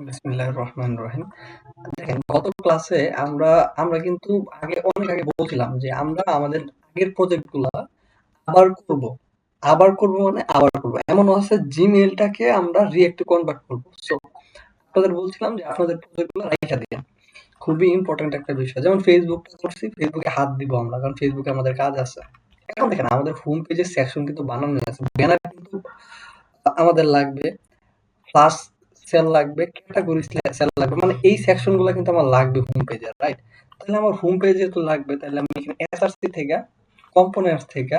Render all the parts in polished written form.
বিসমিল্লাহির রহমানির রহিম। দেখেন গত ক্লাসে আমরা আমরা কিন্তু অনেক আগে বলছিলাম যে আমরা আমাদের আগের প্রজেক্ট গুলা আবার করব মানে আবার করব। এমন আছে জিমেইলটাকে আমরা রিয়েক্টে কনভার্ট করব। সো আপনাদের বলছিলাম যে আপনাদের প্রজেক্ট গুলো রাইখা দিয়েন। খুবই ইম্পর্টেন্ট একটা বিষয়। যেমন ফেসবুকটা করছি, ফেসবুকে হাত দিব আমরা, কারণ ফেসবুকে আমাদের কাজ আছে। এখন দেখেন আমাদের হোম পেজের সেকশন কিন্তু বানানো আছে, ব্যানার কিন্তু আমাদের লাগবে, প্লাস সেল লাগবে, ক্যাটাগরি সেল লাগবে, মানে এই সেকশন গুলো কিন্তু আমার লাগবে হোম পেজে, রাইট? তাহলে আমার হোম পেজে তো লাগবে, তাহলে আমি এখানে এসআরসি থেকে, কম্পোনেন্টস থেকে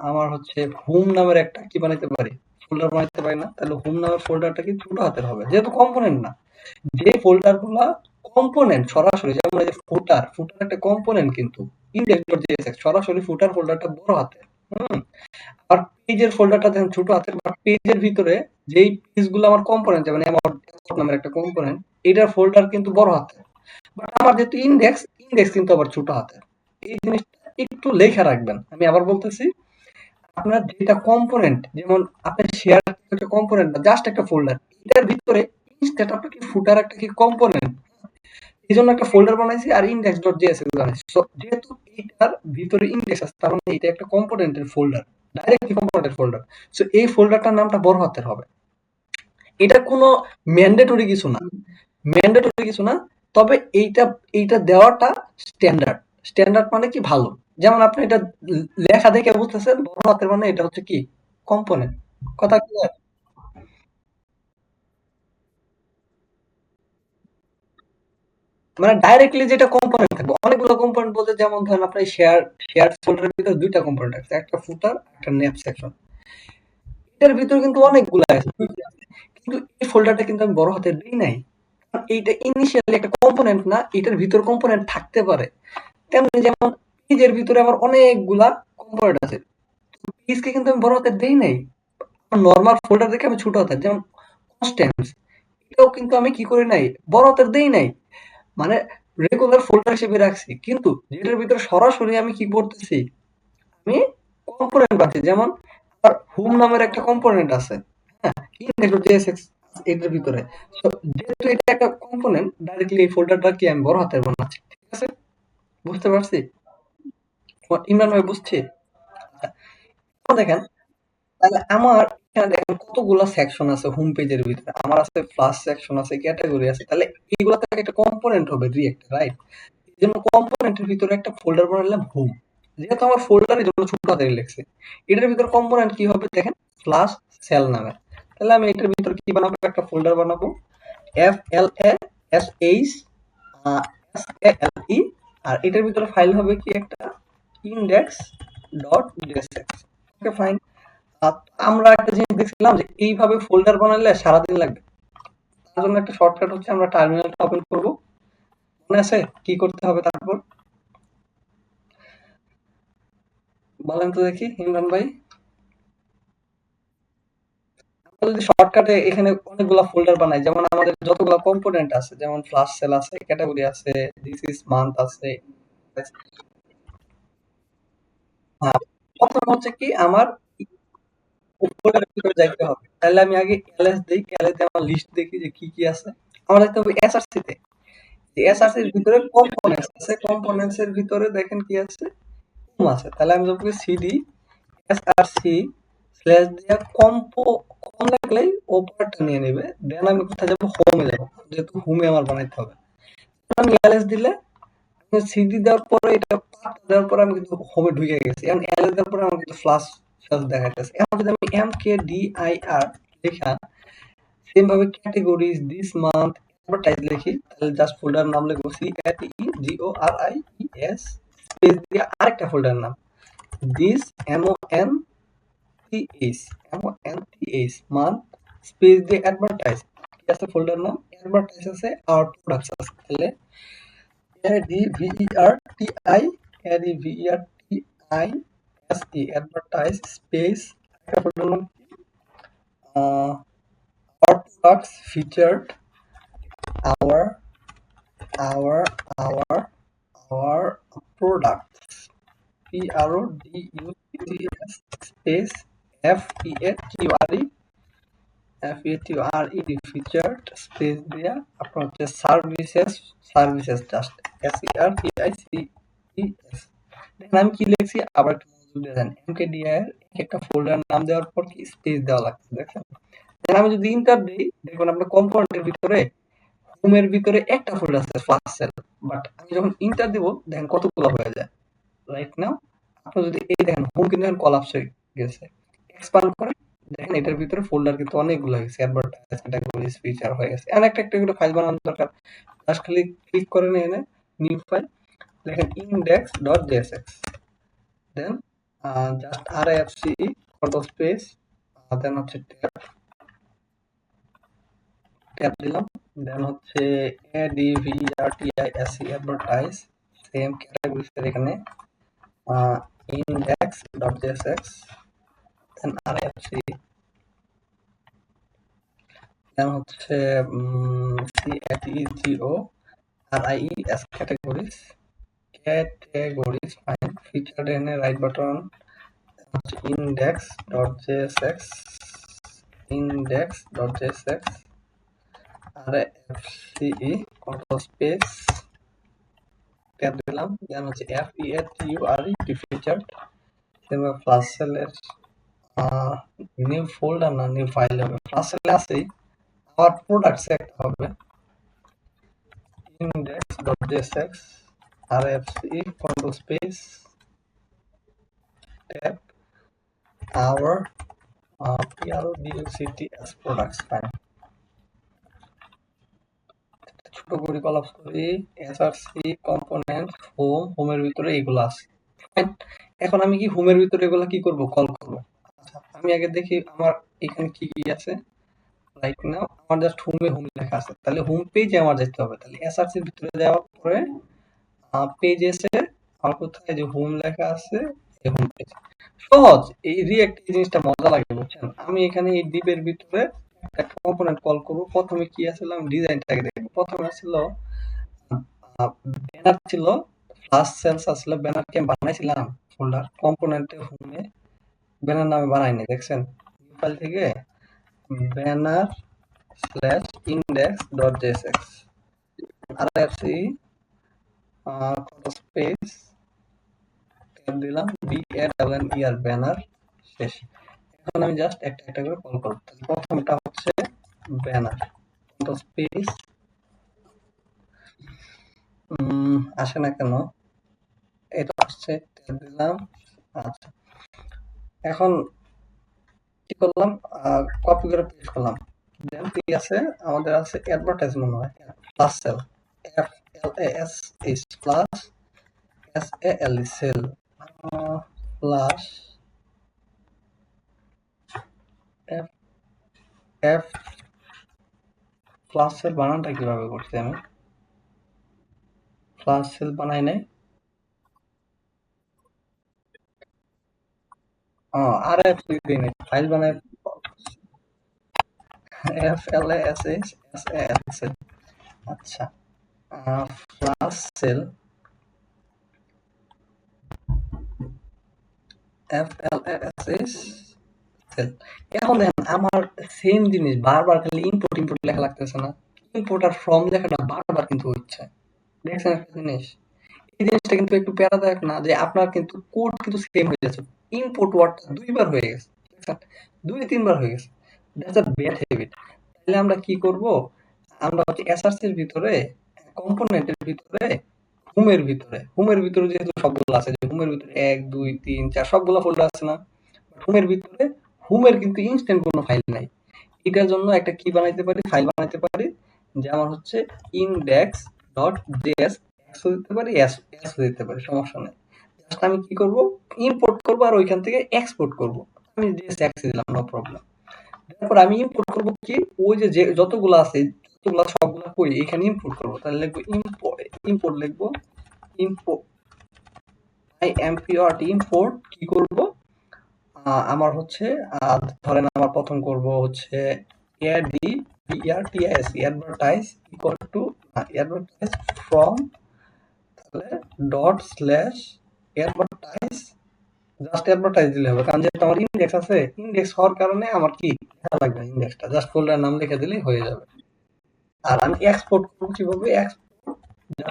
আমার হচ্ছে হোম নামের একটা কি বানাইতে পারি, ফোল্ডার বানাইতে পারি না? তাহলে হোম নামের ফোল্ডারটা কি ছোট হাতের হবে, যেহেতু কম্পোনেন্ট না। যে ফোল্ডার গুলা কম্পোনেন্ট সরাসরি, যেমন এই যে ফুটার ফুটার একটা কম্পোনেন্ট, কিন্তু index.jsx সরাসরি ফুটার ফোল্ডারটা বড় হাতের। হুম। আর পেজের ফোল্ডারটা দেখেন ছোট হাতের, বাট পেজের ভিতরে যেই পেজগুলো আমার কম্পোনেন্ট, যেমন অ্যামাউন্ট নামের একটা কম্পোনেন্ট, এটার ফোল্ডার কিন্তু বড় হাতের। বাট আমার যেহেতু ইন্ডেক্স, ইন্ডেক্স কিন্তু আবার ছোট হাতের। এই জিনিসটা একটু লেখা রাখবেন। আমি আবার বলতেছি, আপনার যেটা কম্পোনেন্ট, যেমন আপনার শেয়ার একটা কম্পোনেন্ট না, জাস্ট একটা ফোল্ডার। এটার ভিতরে ইনস্ট্যান্ট আপনার কি ফুটার একটা কি কম্পোনেন্ট, এই জন্য একটা ফোল্ডার বানাইছি আর index.js বানাইছি। সো যেহেতু এইটার ভিতরে ইন্ডেক্স আছে, তার মানে এটা একটা কম্পোনেন্টের ফোল্ডার, ডাইরেক্টলি কম্পোনেন্টের ফোল্ডার। সো এই ফোল্ডারটার নামটা বড় হাতের হবে। এটা কোনো ম্যান্ডেটরি কিছু না, ম্যান্ডেটরি কিছু না। তবে এইটা এইটা দেওয়াটা স্ট্যান্ডার্ড। স্ট্যান্ডার্ড মানে কি ভালো। যেমন আপনি এটা লেখা দেখে বুঝতেছেন বড় হাতের মানে এটা হচ্ছে কি কম্পোনেন্ট। কথা ক্লিয়ার? মানে ডাইরেক্টলি যেটা কম্পোনেন্ট থাকবে, অনেকগুলো কম্পোনেন্ট বলতে, যেমন ধরেন আপনার শেয়ার শেয়ার ফোল্ডারের ভিতরে দুইটা কম্পোনেন্ট আছে, একটা ফুটার, একটা নেম সেকশন। এটার ভিতরে কিন্তু অনেকগুলো আছে, কিন্তু এই ফোল্ডারটা কিন্তু আমি বড় হাতের দিই নাই, কারণ এইটা ইনিশিয়ালি একটা কম্পোনেন্ট না, এটার ভিতর কম্পোনেন্ট থাকতে পারে। তেমনি যেমন পেজের ভিতরে আমার অনেকগুলা কম্পোনেন্ট আছে, পেজকে কিন্তু আমি বড় হাতের দেই নাই, নর্মাল ফোল্ডার দেখে আমি ছোট হাতের, যেমন কনস্ট্যান্টস, এটাও কিন্তু আমি কি করি নাই, বড় হাতের দেই নাই, মানে রেগুলার ফোল্ডার হিসেবে রাখছি, কিন্তু যেটার ভিতরে সরাসরি আমি কি করতেছি, আমি কম্পোনেন্ট পাচ্ছি। যেমন আমার হোম নামের একটা কম্পোনেন্ট আছে, হ্যাঁ, index.jsx এটার ভিতরে। So, যেহেতু এটা একটা কম্পোনেন্ট, ডাইরেক্টলি এই ফোল্ডারটা কি আমি বড় হাতের বানাচ্ছি, ঠিক আছে? বুঝতে পারছি? ইমরান ভাই বুঝছি? আচ্ছা, এখন দেখেন, তাহলে আমার এখানে দেখেন কতগুলা সেকশন আছে হোম পেজের ভিতরে। আমার আছে ফ্লাশ সেকশন, আছে ক্যাটাগরি আছে, তাহলে এইগুলা থেকে একটা কম্পোনেন্ট হবে রিয়েক্ট, রাইট? এই জন্য কম্পোনেন্টের ভিতরে একটা ফোল্ডার বানালাম হোম। যেহেতু আমার ফোল্ডার, এই জন্য ছোট হাতের লিখছি। এটার ভিতরে কম্পোনেন্ট কি হবে দেখেন, ফ্লাশ সেল নামে। তাহলে আমি এটার ভিতরে কি বানাবো, একটা ফোল্ডার বানাবো, FLASH SALE, আর এটার ভিতরে ফাইল হবে কি একটা index.jsx। ওকে, ফাইন। আর আমরা একটা জিনিস দেখছিলাম যে এইভাবে ফোল্ডার বানালে সারাদিন লাগবে। তার জন্য একটা শর্টকাট হচ্ছে, আমরা টার্মিনালটা ওপেন করব। মনে আছে কি করতে হবে তারপর? বলেন তো দেখি ইমরান ভাই। আমরা যদি শর্টকাটে এখানে অনেকগুলা ফোল্ডার বানাই, যেমন আমাদের যতগুলা কম্পোনেন্ট আছে, যেমন ফ্লাশ সেল আছে, ক্যাটাগরি আছে, দিস ইজ মান্থ আছে। হ্যাঁ, প্রথম হচ্ছে কি আমার ফোল্ডারের ভিতরে যাইতে হবে। তাহলে আমি আগে এলএস দেই, এলএস দিয়ে আমার লিস্ট দেখি যে কি কি আছে। আমার যাইতে হবে এসআরসি তে। এসআরসি এর ভিতরে কম্পোনেন্টস আছে, কম্পোনেন্টস এর ভিতরে দেখেন কি আছে, হোম আছে। তাহলে আমি যখন সিডি এসআরসি স্ল্যাশ দিয়ে কম লাগলেই ওপারটা নিয়ে নেবে, দেন আমি কোথায় যাবো, হোমে যাবো, যেহেতু হোমে আমার বানাইতে হবে। আমি এলএস দিলে, সিডি দেওয়ার পরে এটা পাথ দেওয়ার পরে আমি কিন্তু হোমে ঢুকে গেছি। এখন এলএস দেওয়ার পরে আমার কিন্তু ফ্লাশ সেলস দেখাইতেছে। এখন যদি আমি MKDIR লেখা, সেম ভাবে ক্যাটেগরিজ দিস মান্থ অ্যাডভার্টাইজ লিখি, তাহলে জাস্ট ফোল্ডার নাম লিখবো CATEGORIES, স্পেস দিয়ে আরেকটা ফোল্ডার নাম দিস MONTH, মান্থ, স্পেস দিয়ে অ্যাডভার্টাইজ, কি আছে ফোল্ডার নাম, অ্যাডভার্টাইজ আছে, আর প্রোডাক্টস আছে। তাহলে ADVERTIADVERTISE অ্যাডভার্টাইজ স্পেস একটা ফোল্ডার নাম our products featured, our our our our products, PRODUCTS space FEATURE, FEATURED featured space দিয়া আপনার হচ্ছে সার্ভিসেস জাস্ট SERVICES। দেখেন আমি কি লিখছি, আবার একটু মনোযোগ দিয়ে দেন। MKDI এর একটা ফোল্ডার নাম দেওয়ার পর কি স্পেস দেওয়া লাগছে, দেখেন। দেখেন আমি যদি ইন্টার দিই, দেখবেন আপনার কম্পোনেন্টের ভিতরে হোমের ভিতরে একটা ফোল্ডার আছে ফ্লাশ সেল, বাট আমি যখন ইন্টার দিব দেখেন কতগুলো হয়ে যায়। রাইট নাও আপনি যদি এই দেখেন হোম কিন্তু এখন কলাপস হয়ে গেছে, এক্সপান্ড করেন, দেখেন এটার ভিতরে ফোল্ডার কিন্তু অনেকগুলো হয়ে গেছে, অ্যাডভার্টাইজ ক্যাটাগরিজ ফিচার হয়ে গেছে। এখন একটা একটা করে ফাইল বানানোর দরকার, জাস্ট খালি ক্লিক করে এনে নিউ ফাইল লেখেন index.jsx, then just RIFCE for the space, then হচ্ছে ট্যাব দিলাম, দেন হচ্ছে ADVERTISE অ্যাডভার্টাইজ, সেম ক্যাটাগরিজ এর এখানে index.jsx, দেন RIFCE, দেন হচ্ছে CATEGORIES ক্যাটাগরিজ ফাইন, ফিচার্ড এনে রাইট বাটন, হচ্ছে index.jsx RIFCE control space tab দিলাম, দেন হচ্ছে FEATURED ফিচার্ড, সেভাবে ফ্লাশ সেলের নিউ ফোল্ডার না নিউ ফাইল হবে, ফ্লাশ সেলে আছেই, আমার প্রোডাক্টস একটা হবে index.jsx RIFCE control space tab our PRODUCTS products file, ছোট করে কলাপস করি, SRC কম্পোনেন্ট হোমের ভিতরে এগুলো আছে। এখন আমি কি হোমের ভিতরে এগুলো কি করব, কল করব। আচ্ছা আমি আগে দেখি আমার এখানে কি কি আছে। রাইট নাও আমার জাস্ট হোম লেখা আছে, তাহলে হোম পেজে আমার যেতে হবে, তাহলে SRC এর ভিতরে যাওয়ার পরে পেজ এসে আমার কোথায় যে হোম লেখা আছে, এই হোম পেজ সহজ। এই রিঅ্যাক্ট এই জিনিসটা মজা লাগে বুঝছেন। আমি এখানে এই ডিপের ভিতরে একটা কম্পোনেন্ট কল করব, প্রথমে কি আসলে আমি ডিজাইনটাকে দেখব। প্রথমে ছিল ব্যানার, ছিল ফ্লাশ সেলস আসলে ব্যানার কে বানাইছিলাম ফোল্ডার কম্পোনেন্টে হোমে, ব্যানার নামে বানাইনি, দেখছেন ফাইল থেকে banner slash index dot JSX RIFCE space tab দিলাম BANNER ব্যানার শেষ। এখন আমি জাস্ট একটা একটা করে কল করব। প্রথমটা হচ্ছে ব্যানার স্পেস, আসে না কেন, এটা হচ্ছে ট্যাব দিলাম। আচ্ছা এখন কি করলাম, কপি করে পেস্ট করলাম, দেন কি আছে আমাদের আছে অ্যাডভার্টাইজ মনে হয় plus sale FLASH plus SALE sale plus F plus sale বানানটা কিভাবে করছি আমি, প্লাস সেল বানাই নাই, RIFCE দিই নাই, ফাইল বানাই FLASH SALE, আচ্ছা প্লাস সেল FLASH সেল। এখন দেখেন আমার সেম জিনিস বারবার খালি ইম্পোর্ট লেখা লাগতেছে না, ইম্পোর্ট আর ফ্রম লেখাটা বারবার কিন্তু হচ্ছে, দেখছেন একটা জিনিস। এই জিনিসটা কিন্তু একটু প্যারাদায়ক না, যে আপনার কিন্তু কোড কিন্তু সেম হয়ে যাচ্ছে, ইম্পোর্ট ওয়ার্ডটা দুইবার হয়ে গেছে, দেখছেন 2-3 বার হয়ে গেছে, দ্যাটস আ ব্যাড হ্যাবিট। তাহলে আমরা কি করব, আমরা হচ্ছে এসআরসি এর ভিতরে কম্পোনেন্টের ভিতরে হোমের ভিতরে যেহেতু সবগুলো আছে, যে হোমের ভিতরে 1 2 3 4 সবগুলো ফোল্ডার আছে না, হোমের ভিতরে হোমের কিন্তু ইনস্ট্যান্ট কোনো ফাইল নাই। এটার জন্য একটা কি বানাইতে পারি, ফাইল বানাইতে পারি, যেমন হচ্ছে index.js দিতে পারি, এস দিতে পারি, সমস্যা নেই। জাস্ট আমি কি করব, ইম্পোর্ট করব আর ওইখান থেকে এক্সপোর্ট করব। আমি জাস্ট এক্স দিলাম, নো প্রবলেম। তারপর আমি ইম্পোর্ট করব কি, ওই যে যতগুলো আছে যতগুলো সবগুলো কই এখানে ইম্পোর্ট করব, তাহলে লিখব ইম্পোর্ট লিখব ইম্পোর্ট ইম্পোর্ট কি করব, আমার হচ্ছে ধরেন আমার প্রথম করব হচ্ছে advertise equal to advertise from, তাহলে dot slash advertise just advertise দিলে হবে, কারণ যেহেতু আমার ইন্ডেক্স আছে, ইন্ডেক্স হওয়ার কারণে আমার কি লেখা লাগবে না, ইন্ডেক্সটা জাস্ট ফোল্ডার নাম লিখে দিলেই হয়ে যাবে। আর আমি এক্সপোর্ট করবো কিভাবে,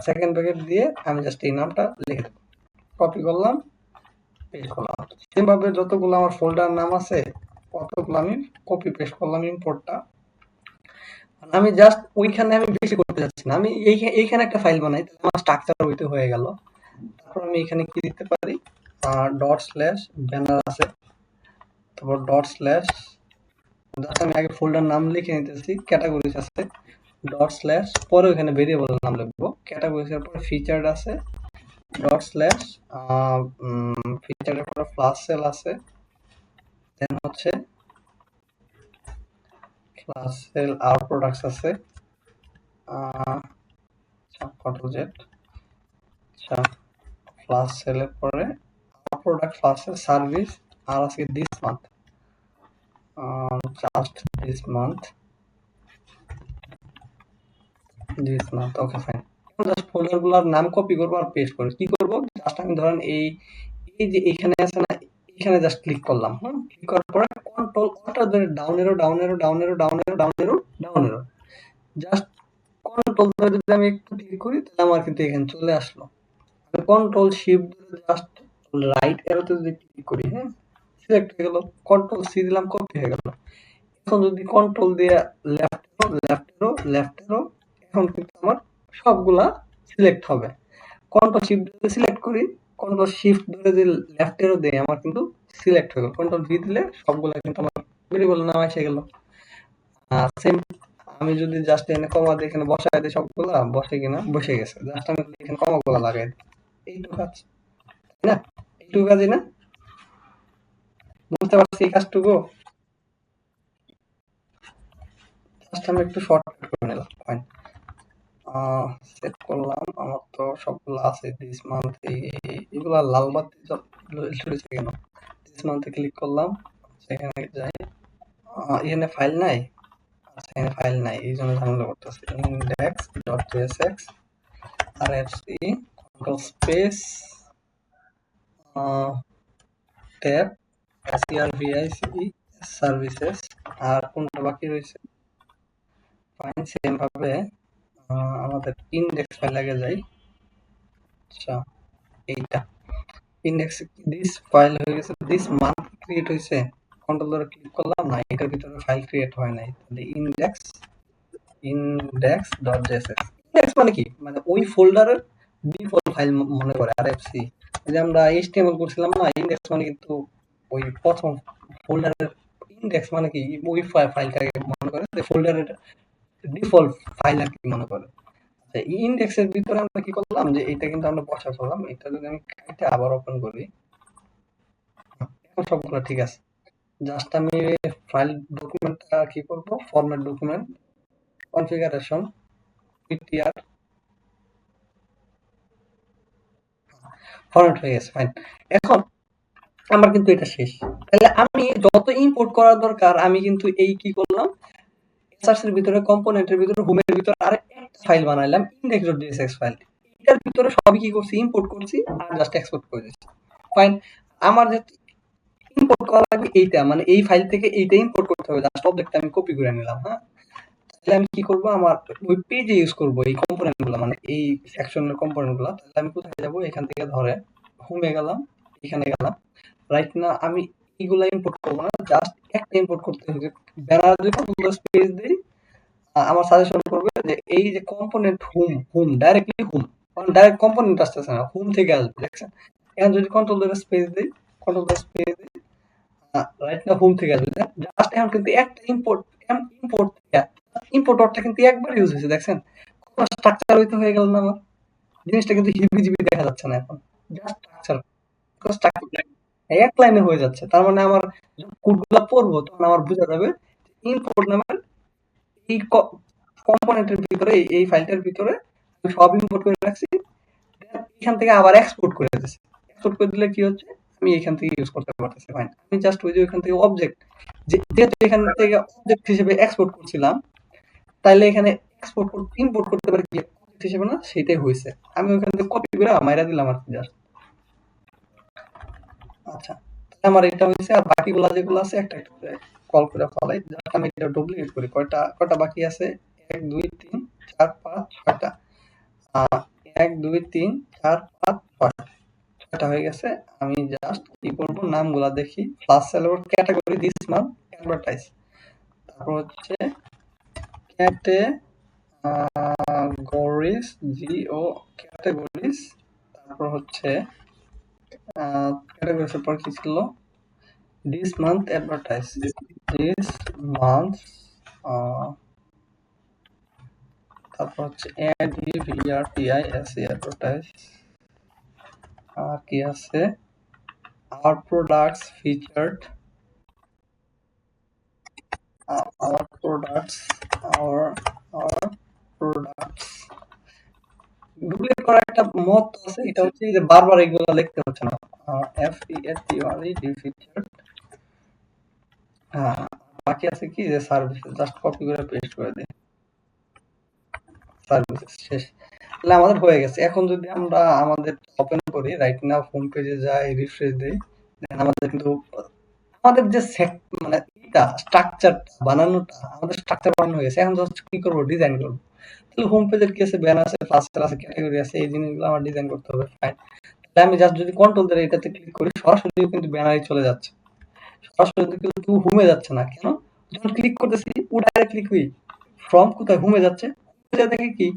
সেকেন্ড ব্র্যাকেট দিয়ে আমি জাস্ট এই নামটা লিখে দেবো, কপি করলাম, পেস্ট করলাম। সেম ভাবে যতগুলো আমার ফোল্ডার নাম আছে কতগুলো আমি কপি পেস্ট করলাম ইম্পোর্টটা। আমি জাস্ট ওইখানে আমি বেশি করতে যাচ্ছি না, আমি এইখানে একটা ফাইল বানাই, তাহলে আমার স্ট্রাকচার হইতে হয়ে গেল। তারপর আমি এখানে কি দিতে পারি, ডট স্ল্যাশ ব্যানার আছে, তারপর ডট স্ল্যাশ, জাস্ট আমি আগে ফোল্ডার নাম লিখে নিতেছি, ক্যাটাগরিজ আছে, ডট স্ল্যাশ, পরে ওখানে ভেরিয়েবলের নাম লিখবো, ক্যাটাগরিজের পরে ফিচার্ড আছে, ডট স্ল্যাশ, ফিচারের পরে ফ্লাশ সেল আছে, দেন হচ্ছে ফ্লাশ সেল আর প্রোডাক্টস আছে, কন্ট্রোল জেড, আচ্ছা ফ্লাশ সেলের পরে আর প্রোডাক্ট, ফ্লাশ সেল সার্ভিস, আর আজকে this month, just this month, okay fine. Just folder গুলার নাম কপি করবো আর পেস্ট করবো, কি করবো, জাস্ট আমি ধরেন এই এই যে এখানে আছে না, এখানে জাস্ট ক্লিক করলাম, ক্লিক করার পরে কন্ট্রোল অল্টা ধরে down arrow down arrow down arrow down arrow down arrow down arrow, just control ধরে যদি আমি একটু ক্লিক করি তাহলে আমার কিন্তু এখানে চলে আসলো। কন্ট্রোল শিফট ধরে জাস্ট রাইট এরোতে যদি ক্লিক করি, হ্যাঁ সিলেক্ট হয়ে গেল, কন্ট্রোল সি দিলাম, কপি হয়ে গেল। এখন যদি কন্ট্রোল দিয়ে লেফট এরো লেফট এরো লেফট এরো, এখন কিন্তু আমার সবগুলা সিলেক্ট হবে। কন্ট্রোল শিফট ধরে সিলেক্ট করি, কন্ট্রোল শিফট ধরে যদি লেফট এরো দেই আমার কিন্তু সিলেক্ট হয়ে গেল, কন্ট্রোল ভি দিলে সবগুলা কিন্তু আমার ভেরিয়েবল নাম এসে গেল। সেম আমি যদি জাস্ট এখানে কমা দিয়ে এখানে বসাই দিই, সবগুলা বসে কিনা, বসে গেছে, জাস্ট আমি এখানে কমাগুলা লাগাই দিই, এইটুকু কাজ, তাই না, এইটুকু কাজই না, বুঝতে পারছি এই কাজটুকু, জাস্ট আমি একটু শর্টকাট করে নিলাম, ফাইন। সেট করলাম, আমার তো সবগুলো আছে, দিস মান্থ, এগুলা লাল বাতি চলেছে কেন, দিস মান্থে ক্লিক করলাম, সেখানে যাই, এখানে ফাইল নাই, আচ্ছা এখানে ফাইল নাই, এই জন্য ঝামেলা করতেছে, index dot JSX R FC control space tab CRVIC services, আর কোনটা বাকি রয়েছে, ফাইন। সেম ভাবে আমাদের ইন্ডেক্স ফাইল আগে যাই, আচ্ছা এইটা ইন্ডেক্স, দিস ফাইল হয়ে গেছে, দিস মান্থ ক্রিয়েট হয়েছে, কন্ট্রোল ধরে ক্লিক করলাম না, এটার ভিতরে ফাইল ক্রিয়েট হয় নাই, index index dot JSX, index মানে কি, মানে ওই ফোল্ডারের ডিফল্ট ফাইল মনে করে, আর এফসি যে আমরা এইচটিএমএল করছিলাম না, ইন্ডেক্স মানে কিন্তু ওই প্রথম ফোল্ডারের, ইন্ডেক্স মানে কি ওই ফাইলটাকে মনে করে, ফোল্ডারের ডিফল্ট ফাইল আর কি মনে করে। ইন্ডেক্সের ভিতরে আমরা কি করলাম, যে এটা কিন্তু আমরা বসা করলাম, এটা যদি আমি কেটে আবার ওপেন করি, এখন সবগুলো ঠিক আছে। জাস্ট আমি ফাইল ডকুমেন্টটা কি করব, format document, configuration, PTR, format হয়ে গেছে, ফাইন। এখন আমার কিন্তু এটা শেষ, তাহলে আমি যত ইম্পোর্ট করার দরকার আমি কিন্তু এই কি করলাম, এসআরসি এর ভিতরে, কম্পোনেন্টের ভিতরে, হোমের ভিতরে আর একটা ফাইল বানাইলাম, index.jsx ফাইল, এটার ভিতরে সবই কি করছি, ইম্পোর্ট করছি আর জাস্ট এক্সপোর্ট করে দিচ্ছি, ফাইন। আমার যে ইম্পোর্ট করা লাগবে এইটা, মানে এই ফাইল থেকে এইটা ইম্পোর্ট করতে হবে, জাস্ট অবজেক্টটা আমি কপি করে নিলাম, হ্যাঁ। তাহলে আমি কি করব, আমার ওই পেজে ইউজ করব এই কম্পোনেন্ট গুলো, মানে এই সেকশনের কম্পোনেন্ট গুলো, তাহলে আমি কোথায় যাব, এখান থেকে ধরে হোমে গেলাম, এখানে গেলাম, রাইট না আমি এগুলা ইম্পোর্ট করবো না, জাস্ট একটা ইম্পোর্ট করতে হবে, ব্যানার যদি কতগুলো স্পেস দেই, আমার সাজেশন করবে যে এই যে কম্পোনেন্ট হোম ডাইরেক্টলি হোম, কারণ ডাইরেক্ট কম্পোনেন্ট আসতেছে না, হোম থেকে আসবে, দেখছেন। এখন যদি কন্ট্রোল ধরে স্পেস দেই, কন্ট্রোল ধরে স্পেস দিই, রাইট না হোম থেকে আসবে, জাস্ট এখন কিন্তু একটা ইম্পোর্ট, ইম্পোর্ট ইম্পোর্টরটা কিন্তু একবার ইউজ হয়েছে, দেখছেন কত স্ট্রাকচার হইতে হয়ে গেল না আমার, জিনিসটা কিন্তু হিবিজিবি দেখা যাচ্ছে না এখন, জাস্ট স্ট্রাকচার এক লাইনে হয়ে যাচ্ছে, তার মানে আমার কোডগুলো পড়বো তখন আমার বোঝা যাবে ইম্পোর্ট নামের এই কম্পোনেন্টের ভিতরে, এই ফাইলটার ভিতরে আমি সব ইম্পোর্ট করে রাখছি, এখান থেকে আবার এক্সপোর্ট করে দিতেছি, এক্সপোর্ট করে দিলে কি হচ্ছে, আমি এখান থেকে ইউজ করতে পারতেছি, ফাইন। আমি জাস্ট ওই যে ওইখান থেকে অবজেক্ট, যেহেতু এখান থেকে অবজেক্ট হিসেবে এক্সপোর্ট করছিলাম, তাইলে এখানে এক্সপোর্ট ইম্পোর্ট করতে পারি কি অবজেক্ট হিসেবে না, সেটাই হয়েছে, আমি ওখান থেকে কপি করে মাইরা দিলাম আর কি, জাস্ট আচ্ছা, তাহলে আমার এটা হয়েছে, আর বাকিগুলা যেগুলো আছে একটা একটা করে কল করে ফেলাই। জাস্ট আমি এটা ডুপ্লিকেট করি। কয়টা কয়টা বাকি আছে? ১ ২ ৩ ৪ ৫ ৬টা। আ ১ ২ ৩ ৪ ৫ ৬ ছয়টা হয়ে গেছে। আমি জাস্ট কি করব, নামগুলা দেখি। ফার্স্ট সেল এর ক্যাটেগরি দিস মান্থ অ্যাডভার্টাইজ। তারপর হচ্ছে ক্যাটে গরিস জিও ক্যাটেগরিজ। তারপর হচ্ছে ক্যাটেগরিজ এর পর কি ছিল? This month advertise. This month তারপর হচ্ছে ADVERTISE অ্যাডভার্টাইজ। আর কি আছে? our products featured our products our products duplicate করার একটা মত আছে, এটা হচ্ছে যে বারবার এগুলো লিখতে হচ্ছে না। FEATURE featured। হ্যাঁ, বাকি আছে কি যে সার্ভিসেস, জাস্ট কপি করে পেস্ট করে দিই। সার্ভিসেস শেষ। তাহলে আমাদের হয়ে গেছে। এখন যদি আমরা আমাদের ওপেন করি, রাইট নাও হোম পেজে যাই, রিফ্রেশ দেই, দেন আমাদের কিন্তু আমাদের যে মানে স্ট্রাকচার বানানোটা, আমাদের স্ট্রাকচার বানানো হয়ে গেছে। এখন জাস্ট কি করবো? ডিজাইন করবো। তাহলে হোম পেজের কি আছে? ব্যানার আছে, ফার্স্ট আছে, ক্যাটাগরি আছে, এই জিনিসগুলো আমার ডিজাইন করতে হবে। ফাইন। তাহলে আমি জাস্ট যদি কন্ট্রোল ধরে এটাতে ক্লিক করি, সরাসরি কিন্তু ব্যানারে চলে যাচ্ছে। সরাসরি কিন্তু হোমে যাচ্ছে না। কেন? যখন ক্লিক করতেছি ও ডাইরেক্টলি কি ফ্রম কোথায়? হোমে যাচ্ছে। হোমে যা দেখে কি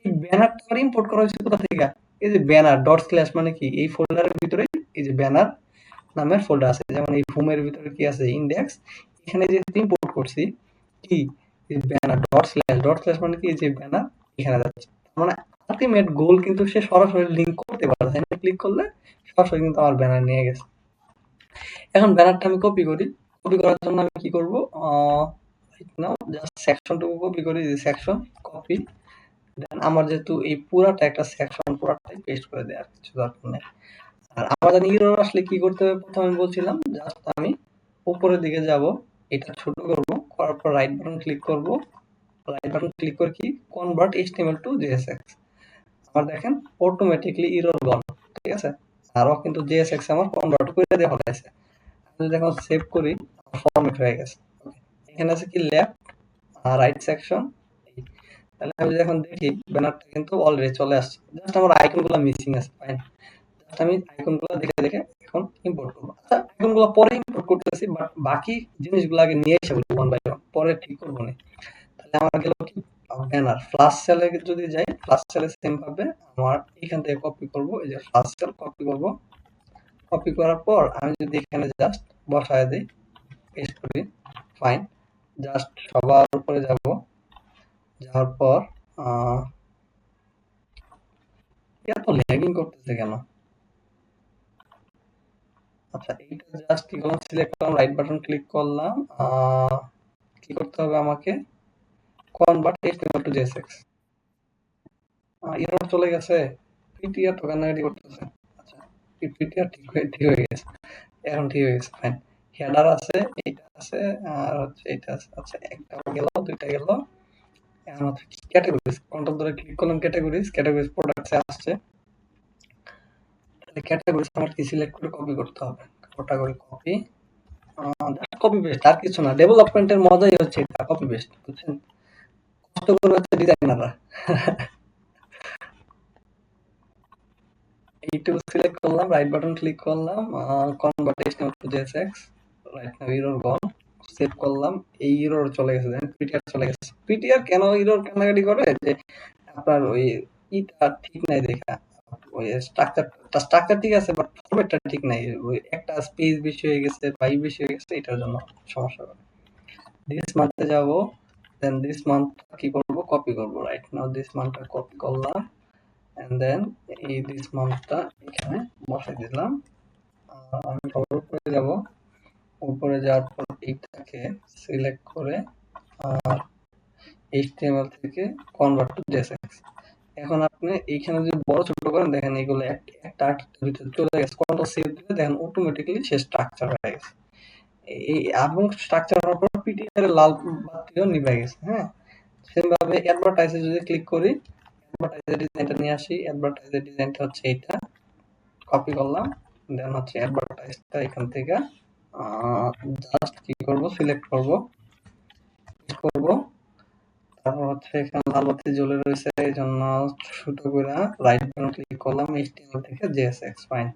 এই ব্যানারটা আমার ইম্পোর্ট করা হয়েছে কোথা থেকে? এই যে ব্যানার ডট স্ল্যাশ মানে কি এই ফোল্ডারের ভিতরে এই যে ব্যানার নামের ফোল্ডার আছে। যেমন এই হোমের ভিতরে কি আছে? ইন্ডেক্স। এখানে যে ইম্পোর্ট করছি কি এই ব্যানার ডট স্ল্যাশ মানে কি যে ব্যানার এখানে যাচ্ছে। মানে আলটিমেট গোল কিন্তু সে সরাসরি লিংক করতে পারে। আমি ক্লিক করলে সরাসরি কিন্তু আমার ব্যানার নিয়ে গেছে। এখন ব্যানারটা আমি কপি করি। কপি করার জন্য আমি কি করব? নাও জাস্ট সেকশনটুকু কপি করি, যে সেকশন কপি। দেন আমার যেহেতু এই পুরাটা একটা সেকশন, পুরাটাই পেস্ট করে দেয়, আর কিছু দরকার নেই। আর আমার জানি এরর আসলে কি করতে হবে? প্রথমে আমি বলছিলাম জাস্ট আমি উপরের দিকে যাব, এটা ছোট করব, করার পর রাইট বাটন ক্লিক করব। রাইট বাটন ক্লিক করে কি কনভার্ট এইচটিএমএল টু জেএসএক্স। আমার দেখেন অটোমেটিকলি এরর গন। ঠিক আছে? আরও কিন্তু জেএসএক্স আমার কনভার্ট করে দেওয়া হয়েছে। আমি যদি এখন সেভ করি, ফরম্যাট হয়ে গেছে। এখানে আছে কি লেফট আর রাইট সেকশন। তাহলে আমি যদি এখন দেখি ব্যানারটা কিন্তু অলরেডি চলে আসছে। জাস্ট আমার আইকনগুলো মিসিং আছে। ফাইন। জাস্ট আমি আইকনগুলো দেখে দেখে এখন ইম্পোর্ট করবো। আচ্ছা, আইকনগুলো পরে ইম্পোর্ট করতেছি, বাট বাকি জিনিসগুলো আগে নিয়ে এসে বলবো ওয়ান বাই ওয়ান, পরে ঠিক করবো না। তাহলে আমার গেল কি ব্যানার। ফ্লাশ সেলে যদি যাই, ফ্লাশ সেলে সেম ভাবে আমার এখান থেকে কপি করব। এই যে ফ্লাশ সেল কপি করব। কপি করার পর আমি যদি এখানে জাস্ট বসায় দিই, পেস্ট করি, ফাইন। জাস্ট সবার উপরে যাব, যাওয়ার পর এত ল্যাগিং করতেছে কেন? আচ্ছা, এইটা জাস্ট কি করলাম? সিলেক্ট করলাম, রাইট বাটন ক্লিক করলাম। কি করতে হবে আমাকে? Convert HTML to JSX. Error চলে গেছে। পিটিআর তো কান্নাকাটি করতেছে। আচ্ছা, পিটিআর ঠিক হয়ে গেছে। এখন ঠিক হয়ে গেছে। ফাইন। হেডার আছে, এইটা আছে, আর হচ্ছে এইটা আছে। আচ্ছা, একটা গেল, দুইটা গেল। এখন হচ্ছে ক্যাটাগরিজ। কন্ট্রোল ধরে ক্লিক করলাম, ক্যাটাগরিজ প্রোডাক্টসে আসছে। তাহলে ক্যাটাগরিজ আমার কি সিলেক্ট করে কপি করতে হবে। ওটা করে কপি, কপি পেস্ট, আর কিছু না। ডেভেলপমেন্টের মজাই হচ্ছে এটা, কপি পেস্ট। বুঝছেন? কষ্ট করে হচ্ছে ডিজাইনাররা। এইটুকু সিলেক্ট করলাম, রাইট বাটন ক্লিক করলাম, convert HTML to JSX. Right now error gone. Save করলাম। এই এরর চলে গেছে, দেন পিটিআর চলে গেছে। পিটিআর কেন এরর কান্নাকাটি করে? যে আপনার ওই ইটা ঠিক নাই দেখা, ওই স্ট্রাকচার ঠিক আছে, বাট ফরম্যাটটা ঠিক নাই। ওই একটা স্পেস বেশি হয়ে গেছে, পাই বেশি হয়ে গেছে, এটার জন্য সমস্যা করে। দিস মান্থে যাব, দেন দিস মান্থ কি করব? কপি করব। রাইট নাও দিস মান্থটা কপি করলাম, এন্ড দেন এই দিস মান্থটা এখানে বসাই দিলাম। আমি সবার উপরে যাব, উপরে যাওয়ার পর এইটাকে সিলেক্ট করে এইচটিএমএল থেকে কনভার্ট টু জেএসএক্স। এখন আপনি এইখানে যদি বড় ছোট করেন, দেখেন এগুলো একটা আরেকটার ভিতরে চলে গেছে। কন্ট্রোল সেভ দিলে দেখেন অটোমেটিক্যালি সে স্ট্রাকচার হয়ে গেছে। এই এবং স্ট্রাকচার হওয়ার পর পিটিআর এর লাল বাতিও নিভে গেছে। হ্যাঁ, সেম ভাবে অ্যাডভার্টাইজে যদি ক্লিক করি, অ্যাডভার্টাইজের ডিজাইনটা নিয়ে আসি। অ্যাডভার্টাইজের ডিজাইনটা হচ্ছে এইটা, কপি করলাম, দেন হচ্ছে অ্যাডভার্টাইজটা এখান থেকে জাস্ট কি করব, সিলেক্ট করব, করব। তারপর হচ্ছে এখানে লাল বাতি জ্বলে রয়েছে, এই জন্য ছোট করে রাইট বাটন ক্লিক করলাম, HTML থেকে JSX, ফাইন,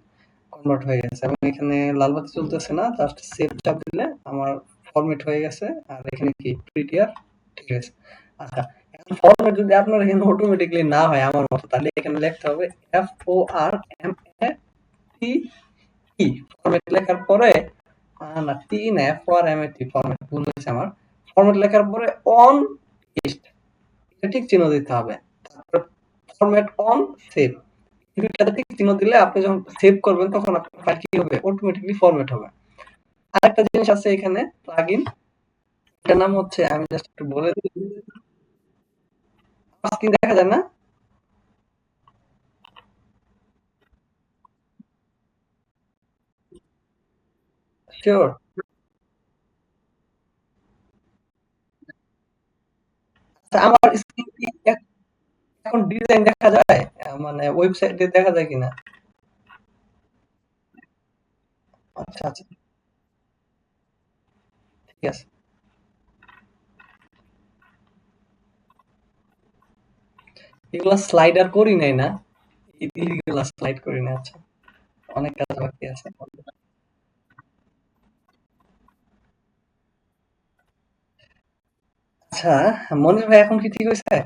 কনভার্ট হয়ে গেছে। এবং এখানে লাল বাতি চলতেছে না, জাস্ট সেভ চাপ দিলে আমার ফরম্যাট হয়ে গেছে। আর এখানে কি প্রিটিয়ার, ঠিক আছে। আচ্ছা, এখন ফরম্যাট যদি আপনার এখানে অটোমেটিক্যালি না হয় আমার মতো, তাহলে এখানে লিখতে হবে FORMAT, ফরম্যাট লেখার পরে না টি না FORMAT, ফরম্যাট ভুল হয়েছে আমার। ফরম্যাট লেখার পরে অন পেস্ট, এটা ঠিক চিহ্ন দিতে হবে। তারপর ফরম্যাট অন সেভ, এই দুইটাতে ঠিক চিহ্ন দিলে আপনি যখন সেভ করবেন তখন আপনার ফাইল কি হবে, অটোমেটিক্যালি ফরম্যাট হবে। আরেকটা জিনিস আছে এখানে প্লাগইন, এটার নাম হচ্ছে, আমি জাস্ট একটু বলে দিই, স্ক্রিন দেখা যায় না? শিওর? আচ্ছা, আমার স্ক্রিন কি এখন ডিজাইন দেখা যায়? মানে ওয়েবসাইটে দেখা যায় কিনা? আচ্ছা আচ্ছা, ঠিক আছে। এগুলা স্লাইডার করি নাই না, এইগুলা স্লাইড করি না। আচ্ছা, অনেক কাজ বাকি আছে। আচ্ছা, মনির ভাই এখন কি ঠিক হয়েছে?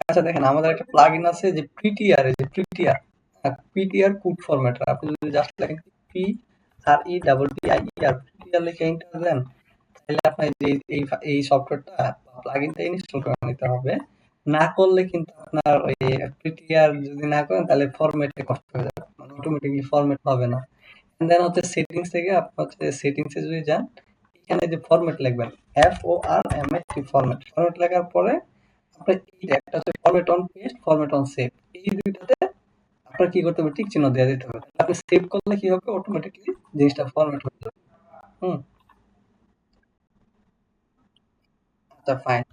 আচ্ছা দেখেন, আমাদের একটা প্লাগইন আছে যে প্রিটিআর, এই যে প্রিটিআর, পিটিআর কোড ফরম্যাটার। আপনি যদি জাস্ট লেখেন P R E double T I E R, PTR লিখে এন্টার দেন, তাহলে আপনার এই এই এই সফটওয়্যারটা প্লাগইনটা ইনস্টল করে নিতে হবে। না করলে কিন্তু আপনার ওই পিটিআর যদি না করেন তাহলে ফরম্যাটে কষ্ট হয়ে যাবে, মানে অটোমেটিক্যালি ফরম্যাট হবে না। দেন হচ্ছে সেটিংস থেকে আপনি হচ্ছে সেটিংসে যদি যান, এখানে যে ফরম্যাট লিখবেন, FORMAT, ফরম্যাট, ফরম্যাট লেখার পরে আপনার এই যে একটা হচ্ছে format on paste, format on save, এই দুইটাতে আপনার কি করতে হবে, টিক চিহ্ন দিয়ে দিতে হবে। আপনি সেভ করলে কি হবে, অটোমেটিক্যালি জিনিসটা ফরম্যাট হয়ে যাবে। হুম, আচ্ছা ফাইন।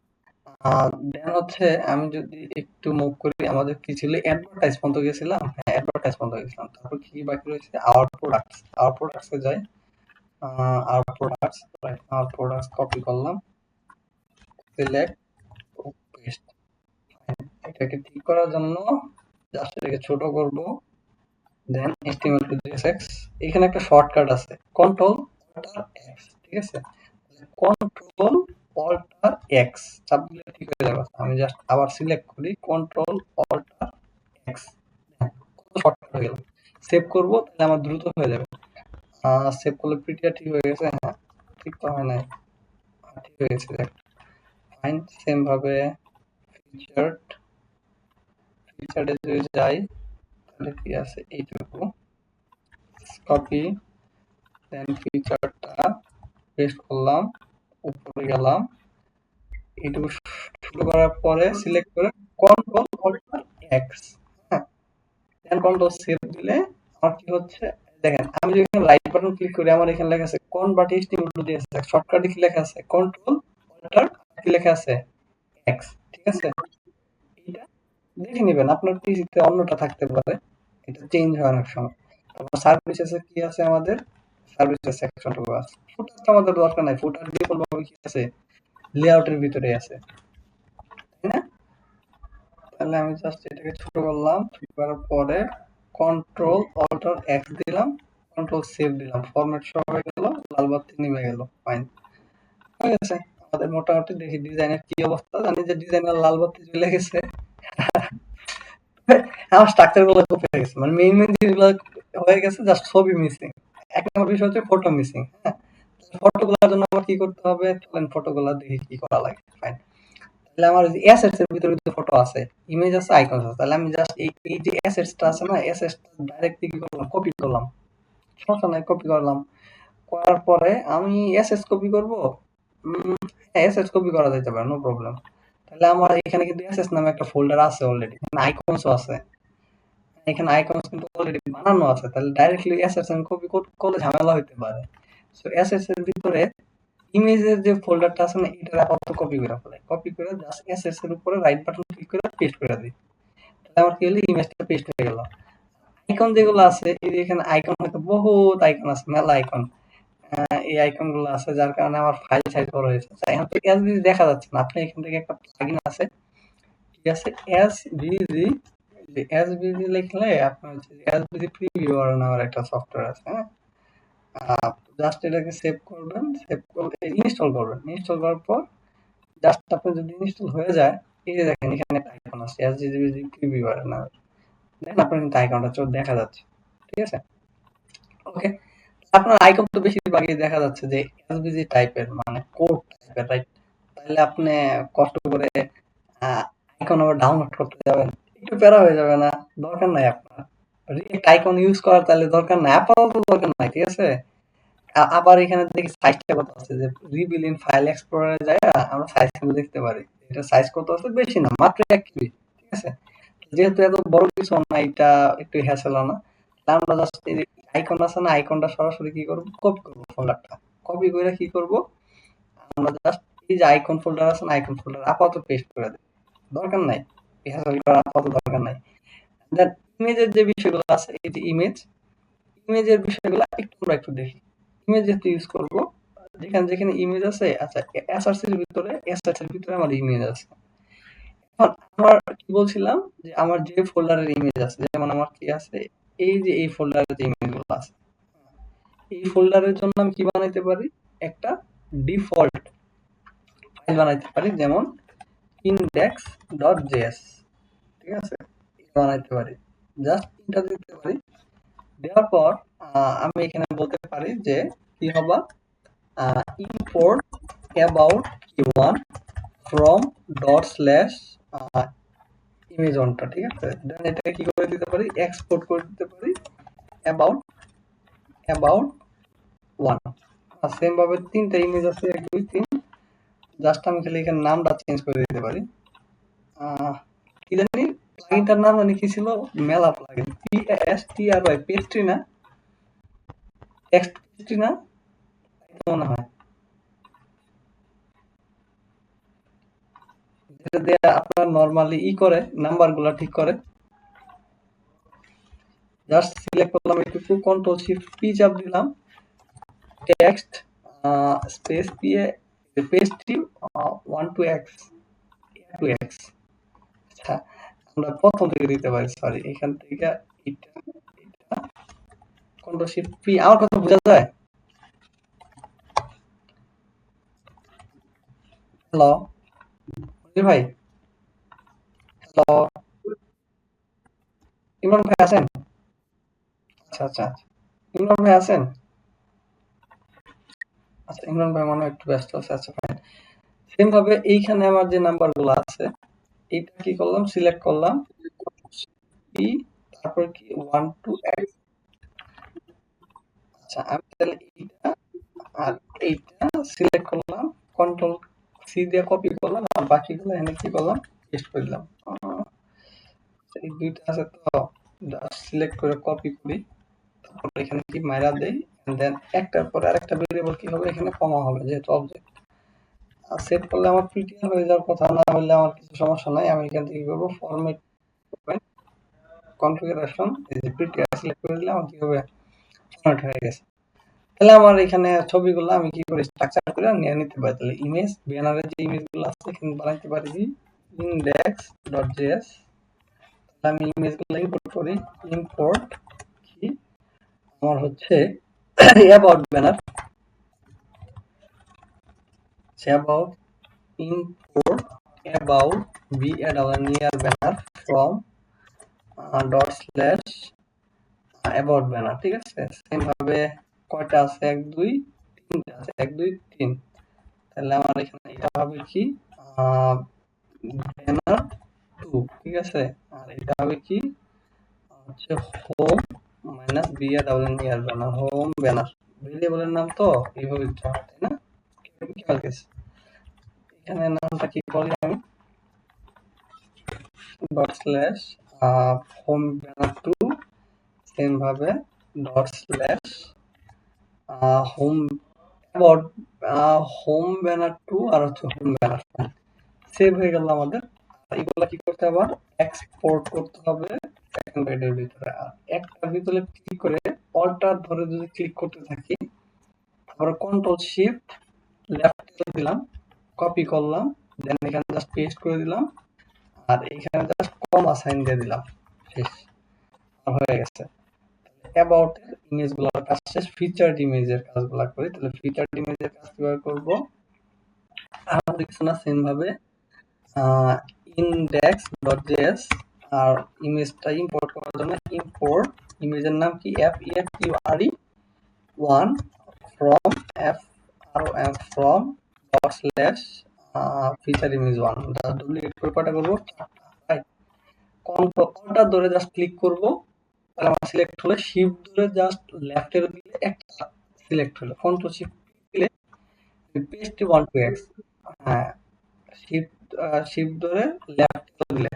দেন হচ্ছে আমি যদি একটু মুভ করি, আমাদের কি ছিল, অ্যাডভার্টাইজ পর্যন্ত গেছিলাম, হ্যাঁ অ্যাডভার্টাইজ পর্যন্ত গেছিলাম। তারপর কি বাকি রয়েছে, আওয়ার প্রোডাক্টস, আওয়ার প্রোডাক্টস এ যাই। Hour products, right, hour products copy করলাম, সিলেক্ট, পেস্ট। এটাকে ঠিক করার জন্য জাস্ট এটাকে ছোট করব, দেন HTML to JSX, এখানে একটা শর্টকাট আছে, কন্ট্রোল অল্টার এক্স, ঠিক আছে। কন্ট্রোল অল্টার এক্স চাপ দিলে ঠিক হয়ে যাবে। আমি জাস্ট আবার সিলেক্ট করি, কন্ট্রোল অল্টার এক্স, কত শর্টকাট হয়ে গেল। সেভ করব, তাহলে আমার দ্রুত হয়ে যাবে। সেভ করলে প্রিন্টার ঠিক হয়ে গেছে, হ্যাঁ ঠিক তো হয় নাই, ঠিক হয়ে গেছে, দেখ, ফাইন। সেম ভাবে ফিচার্ড, ফিচার্ডে যদি যাই, তাহলে কি আছে, এইটুকু কপি, দেন ফিচারটা পেস্ট করলাম, উপরে গেলাম, এইটুকু শুরু করার পরে সিলেক্ট করে কন্ট্রোল অল্টার এক্স, হ্যাঁ, দেন কন্ট্রোল সেভ দিলে আমার কি হচ্ছে, দেখেন আমি যদি এখানে রাইট বাটন ক্লিক করি, আমার এখানে লেখা আছে কনভার্ট এইচটিএমএল টু জেএসএক্স, শর্টকাটে কি লেখা আছে, কন্ট্রোল অল্টার কি লেখা আছে, এক্স, ঠিক আছে। এটা দেখে নেবেন, আপনার পিসিতে অন্যটা থাকতে পারে, এটা চেঞ্জ হয় অনেক সময়। তারপর সার্ভিসেসে কি আছে আমাদের, সার্ভিসেস সেকশনটুকু আছে। ফুটার তো আমাদের দরকার নাই, ফুটার ডিফল্ট ভাবে কি আছে, লেআউটের ভিতরে আছে, তাই না? তাহলে আমি জাস্ট এটাকে ছোট করলাম, ছোট করার পরে কন্ট্রোল অল্টার এক্স দিলাম, কন্ট্রোল সেভ দিলাম, ফরম্যাট সহ হয়ে গেল, লাল বাতি নিভে গেল, ফাইন হয়ে গেছে। আমাদের মোটামুটি দেখি ডিজাইনের কি অবস্থা, জানি যে ডিজাইনের লাল বাতি জ্বলে গেছে। আমার স্ট্রাকচার গুলো কপি হয়ে গেছে, মানে মেইন মেইন যেগুলো হয়ে গেছে, জাস্ট ছবি মিসিং। এক নম্বর বিষয় হচ্ছে ফটো মিসিং, হ্যাঁ। ফটো গুলার জন্য আমার কি করতে হবে, চলেন ফটো গুলা দেখি কি করা লাগে, ফাইন। তাহলে আমার যে অ্যাসেটস এর ভিতরে যে ফটো আছে, ইমেজ আছে, আইকন আছে, তাহলে আমি জাস্ট এই যে অ্যাসেটসটা আছে না, অ্যাসেটসটা ডাইরেক্টলি কি করলাম, কপি করলাম, সমস্যা নাই, কপি করলাম। করার পরে আমি অ্যাসেটস কপি করব, অ্যাসেটস কপি করা যেতে পারে, নো প্রবলেম। তাহলে আমার এখানে কিন্তু অ্যাসেটস নামে একটা ফোল্ডার আছে অলরেডি, এখানে আইকনসও আছে, এখানে আইকনস কিন্তু অলরেডি বানানো আছে, তাহলে ডাইরেক্টলি অ্যাসেটস আমি কপি করলে ঝামেলা হইতে পারে। সো অ্যাসেটস এর ভিতরে ইমেজের যে ফোল্ডারটা আছে না, এটা আপাতত কপি করে ফেলাই, কপি করে জাস্ট অ্যাসেটস এর উপরে রাইট বাটন ক্লিক করে পেস্ট করে দিই, তাহলে আমার কি হলো, ইমেজটা পেস্ট হয়ে গেল। আইকন যেগুলো আছে, এই যে এখানে আইকন হয়তো বহুত আইকন আছে, মেলা আইকন। এই আইকন গুলো আছে যার কারণে আমার ফাইল সাইজ বড় হয়েছে। আচ্ছা, এখন তো এসভিজি দেখা যাচ্ছে না। আপনি এখান থেকে একটা প্লাগইন আছে, ঠিক আছে, এসভিজি। এসভিজি লিখলে আপনার হচ্ছে এসভিজি প্রিভিউয়ার নামের একটা সফটওয়্যার আছে, হ্যাঁ। জাস্ট এটাকে সেভ করবেন, সেভ করে ইনস্টল করবেন। ইনস্টল করার পর জাস্ট আপনার যদি ইনস্টল হয়ে যায়, এই যে দেখেন এখানে একটা আইকন আছে এসভিজি প্রিভিউয়ার নামের। দেখেন আপনার কিন্তু আইকনটা দেখা যাচ্ছে, ঠিক আছে। ওকে, আপনার আইকন তো বেশিরভাগই দেখা যাচ্ছে যে এলবিজি টাইপের, মানে কোড টাইপের, রাইট? তাহলে আপনি কষ্ট করে আইকন আবার ডাউনলোড করতে যাবেন, একটু প্যারা হয়ে যাবে না? দরকার নাই আপনার রিয়েক্ট আইকন ইউজ করার, তাহলে দরকার নাই, আপাতত দরকার নাই, ঠিক আছে। আবার এখানে দেখি সাইজটা কত আছে, যে রিবিল ইন ফাইল এক্সপ্লোরারে যায় আমরা সাইজ কিন্তু দেখতে পারি। এটা সাইজ কত আছে, বেশি না, মাত্র 1 KB, ঠিক আছে। যেহেতু এত বড় কিছু না, এটা একটু হ্যাসেল না। তাহলে আমরা জাস্ট এই আইকন আছে না, আইকনটা সরাসরি কি করব, কপি করব ফোল্ডারটা। কপি করে কি করব, আমরা জাস্ট এই যে আইকন ফোল্ডার আছে না, আইকন ফোল্ডার আপাতত পেস্ট করে দেব। দরকার নাই, এই হ্যাসেল করার আপাতত দরকার নাই। দেন ইমেজের যে বিষয়গুলো আছে, এই যে ইমেজের বিষয়গুলো একটু দেখি। ইমেজ যেহেতু ইউজ করব, যেখানে যেখানে ইমেজ আছে, আচ্ছা, এসআরসি এর ভিতরে আমার ইমেজ আছে। এখন আমার কি বলছিলাম, যে আমার যে ফোল্ডারের ইমেজ আছে, যেমন আমার কি আছে, এই যে এই ফোল্ডারের যে ইমেজগুলো আছে, এই ফোল্ডারের জন্য আমি কি বানাইতে পারি, একটা ডিফল্ট ফাইল বানাইতে পারি, যেমন index.js, ঠিক আছে, এটা বানাইতে পারি। জাস্ট এটা দিতে পারি। দেওয়ার পর আমি এখানে বলতে পারি যে কি হবা, import about q1 from dot slash image onটা, ঠিক আছে। দেন এটাকে কি করে দিতে পারি, এক্সপোর্ট করে দিতে পারি about one। আর সেম ভাবে 3টা ইমেজ আছে, 1 2 3। জাস্ট আমি খালি এখানে নামটা চেঞ্জ করে দিতে পারি। কি জানি প্লাগইনটার নাম জানি কি ছিল, মেলা প্লাগইন, PASTRY, পেস্ট্রি না, টেক্সট পেস্ট্রি না, মনে হয়। যেটা দিয়ে আপনার নরমালি করে নাম্বারগুলো ঠিক করে। জাস্ট সিলেক্ট করলাম একটু, কন্ট্রোল শিফট পি চাপ দিলাম, টেক্সট স্পেস দিয়ে pastry 1 to x to x। আচ্ছা, আমরা প্রথম থেকে দিতে পারি, সরি, এখান থেকে এটা কন্ট্রোল শিফট পি। আমার কথা বোঝা যায়? হ্যালো ভাই, হ্যালো, ইমরান ভাই আছেন? আচ্ছা আচ্ছা, ইমরান ভাই আছেন? আচ্ছা, ইমরান ভাই মনে হয় একটু ব্যস্ত আছে। আচ্ছা ফাইন। সেম ভাবে এইখানে আমার যে নাম্বার গুলো আছে, এটা কি করলাম, সিলেক্ট করলাম, ই, তারপর কি 1 to x। আচ্ছা, আমি তাহলে এইটা আর এইটা সিলেক্ট করলাম, কন্ট্রোল সি দিয়ে কপি করলাম, আর বাকিগুলো এখানে কি করলাম, পেস্ট করে দিলাম। এই দুইটা আছে তো, জাস্ট সিলেক্ট করে কপি করি, তারপর এখানে কি মাইরা দেই, দেন একটার পরে আরেকটা ভেরিয়েবল কি হবে, এখানে কমা হবে যেহেতু অবজেক্ট। আর সেভ করলে আমার প্রিটিয়ার হয়ে যাওয়ার কথা, না হলে আমার কিছু সমস্যা নাই। আমি এখান থেকে কি করবো, ফরম্যাট কনফিগারেশন, এই যে প্রিটিয়ার সিলেক্ট করে দিলে আমার কি হবে, ফরম্যাট হয়ে গেছে। তাহলে আমার এখানে ছবিগুলো আমি কি করে স্ট্রাকচার করে নিয়ে নিতে পারি। তাহলে ইমেজ ব্যানারের যে ইমেজগুলো আছে এখানে বানাইতে পারি কি, index.js। আমি ইমেজগুলো ইম্পোর্ট করি, ইম্পোর্ট কি, আমার হচ্ছে about banner, about, import about be a near banner from dot slash about banner, ঠিক আছে। সেম ভাবে কয়টা আছে, 1 2 3টা আছে, 1 2 3। তাহলে আমার এখানে এটা হবে কি, ব্যানার 2, ঠিক আছে। আর এটা হবে কি, হচ্ছে home minus B A double near banner, home banner. ভেরিয়েবলের নাম তো এইভাবে দিতে হয়, তাই না? কেমিক্যাল কেস, এখানে নামটা কি বলি আমি, dot slash home banner 2। Same ভাবে dot slash home about home banner 2 আর হচ্ছে হোম ব্যানার 1। সেভ হয়ে গেল আমাদের। এগুলা কি করতে হবে, এক্সপোর্ট করতে হবে সেকেন্ড ব্র্যাকেটের ভিতরে, আর একটার ভিতরে ক্লিক করে অল্টার ধরে যদি ক্লিক করতে থাকি, তারপরে কন্ট্রোল শিফট লেফট দিলাম, কপি করলাম, দেন এখানে জাস্ট পেস্ট করে দিলাম, আর এখানে জাস্ট কমা সাইন দিয়ে দিলাম, শেষ, হয়ে গেছে। অ্যাবাউট এর ইমেজগুলোর কাজ শেষ, ফিচার্ড ইমেজের কাজগুলো করি। তাহলে ফিচার্ড ইমেজের কাজ কিভাবে করব? আমাদের কিছু না, সেম ভাবে index.js, আর ইমেজটা ইম্পোর্ট করার জন্য ইম্পোর্ট ইমেজের নাম কি faqre1 from from feature image1, just duplicate করে কটা করবো, রাইট। কন্ট্রোলটা ধরে জাস্ট ক্লিক করব, তাহলে আমার সিলেক্ট হলে শিফট ধরে জাস্ট লেফট এর দিলে একটা সিলেক্ট হলো, কন্ট্রোল শিফট দিলে পেস্ট 1 to x, হ্যাঁ, শিফট ধরে লেফট দিলে,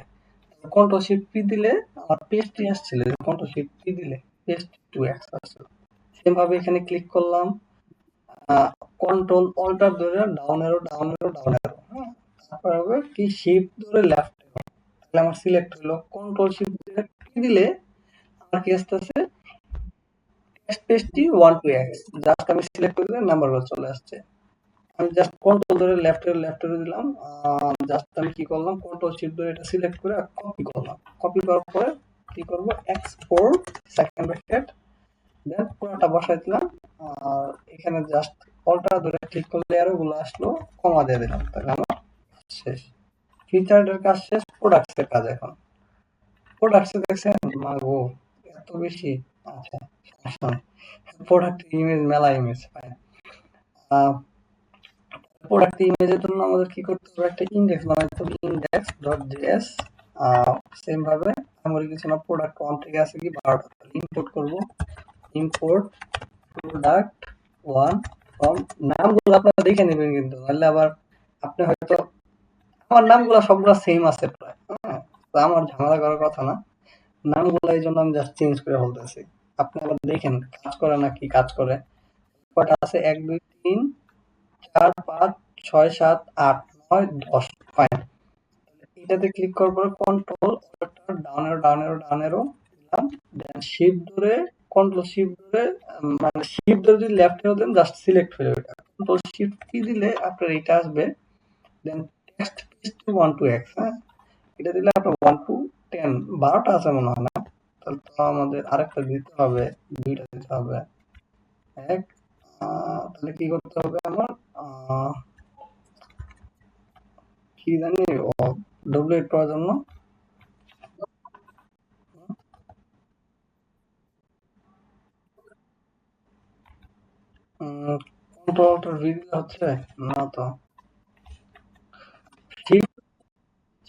কন্ট্রোল শিফট পি দিলে আমার পেস্টই আসছিল, কন্ট্রোল শিফট পি দিলে পেস্ট টু এক্স আসছিল। সেম ভাবে এখানে ক্লিক করলাম, কন্ট্রোল অল্টার ধরে down arrow down arrow down এরো, হ্যাঁ, তারপর হবে কি শিফট ধরে লেফট এরো, তাহলে আমার সিলেক্ট হলো। কন্ট্রোল শিফট ধরে পি দিলে আমার কি আসতেছে, পেস্টটি 1 to x, জাস্ট আমি সিলেক্ট করে দিলে নাম্বারগুলো চলে আসছে। আমি জাস্ট কন্ট্রোল ধরে লেফট এর দিলাম, জাস্ট আমি কি করলাম, কন্ট্রোল শিফট ধরে এটা সিলেক্ট করে কপি করলাম, কপি করার পরে কি করব, এক্সপোর্ট সেকেন্ড ব্র্যাকেট, দেন পুরোটা বসাই দিলাম, আর এখানে জাস্ট অল্টার ধরে ক্লিক করলে আরো গুলো আসলো, কমা দিয়ে দিলাম, তাহলে আমার শেষ। ফিচারের কাজ শেষ, প্রোডাক্টসের কাজ এখন। প্রোডাক্টসে দেখছেন মাগো এত বেশি, আচ্ছা সমস্যা নেই, প্রোডাক্ট ইমেজ মেলা ইমেজ ফাইন। প্রোডাক্ট ইমেজের জন্য আমাদের কি করতে হবে, একটা ইন্ডেক্স বানাইতে হবে, index.js, সেম ভাবে আমার কিছু না, প্রোডাক্ট ওয়ান থেকে আছে কি 12টা, ইম্পোর্ট করব, ইম্পোর্ট প্রোডাক্ট ওয়ান ফ্রম, নামগুলো আপনারা দেখে নেবেন কিন্তু, নাহলে আবার আপনি হয়তো, আমার নামগুলো সবগুলো সেম আছে প্রায়, হ্যাঁ, তো আমার ঝামেলা করার কথা না, নামগুলো এই জন্য আমি জাস্ট চেঞ্জ করে বলতেছি, আপনি আবার দেখেন কাজ করে না কি কাজ করে। কয়টা আছে, 1 2 3 4 5 6 7 8 9 10, ফাইন। এটাতে ক্লিক করার পরে control down arrow down arrow down arrow দিলাম, দেন শিফট ধরে কন্ট্রোল শিফট ধরে, মানে শিফট ধরে যদি লেফট এরো দেন জাস্ট সিলেক্ট হয়ে যাবে, কন্ট্রোল শিফট কি দিলে আপনার এটা আসবে, দেন টেক্সট পেস্ট 1 to x, হ্যাঁ, এটা দিলে আপনার 1 to 10, 12টা আছে মনে হয় না, তাহলে তো আমাদের আরেকটা দিতে হবে, দুইটা দিতে হবে, এক, তাহলে কি করতে হবে আমার, কি জানি ডুপ্লিকেট করার জন্য, কন্ট্রোলটা ভি দিলে হচ্ছে না তো, shift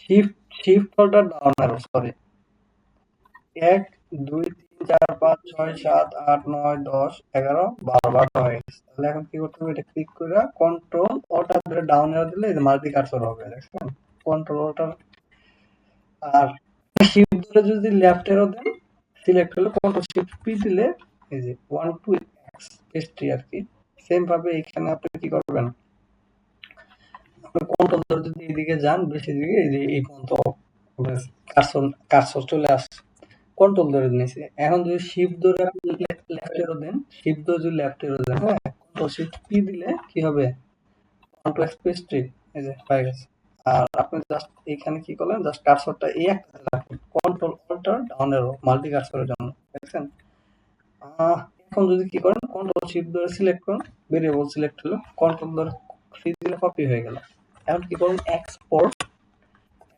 shift shift order down arrow, sorry, 1 2 3 4 5 6 7 8 9 10 11 12 হয়ে গেছে। তাহলে এখন কি করতে হবে, এটা ক্লিক করে কন্ট্রোল অল্টার ধরে ডাউন অ্যারো দিলে এই যে মাল্টি কার্সর হবে, দেখছেন, কন্ট্রোল অল্টার, আর শিফট ধরে যদি লেফট অ্যারো দেন সিলেক্ট হলো, কন্ট্রোল শিফট পি দিলে এই যে 1 to x পেস্ট্রি আর কি। সেম ভাবে এখানে আপনি কি করবেন, আপনি কন্ট্রোল ধরে যদি এইদিকে যান বেশি দিকে, এই যে এই পর্যন্ত কার্সর কার্সর চলে আসছে, কন্ট্রোল ধরে নিয়েছি। এখন যদি শিফট ধরে আপনি লেফট এরো দেন, শিফট ধরে যদি লেফট এরো দেন, হ্যাঁ, কন্ট্রোল শিফট পি দিলে কি হবে, 1 to x পেস্ট্রি, এই যে হয়ে গেছে। আর আপনি জাস্ট এখানে কি করলেন, জাস্ট কার্সরটা এই একটা রাখবেন, control alter down arrow multi কার্সরের জন্য, দেখছেন। এখন যদি কি করেন, কন্ট্রোল শিফট ধরে সিলেক্ট করুন, ভেরিয়েবল সিলেক্ট হলো, কন্ট্রোল ধরে সি দিলে কপি হয়ে গেল। এখন কি করুন, export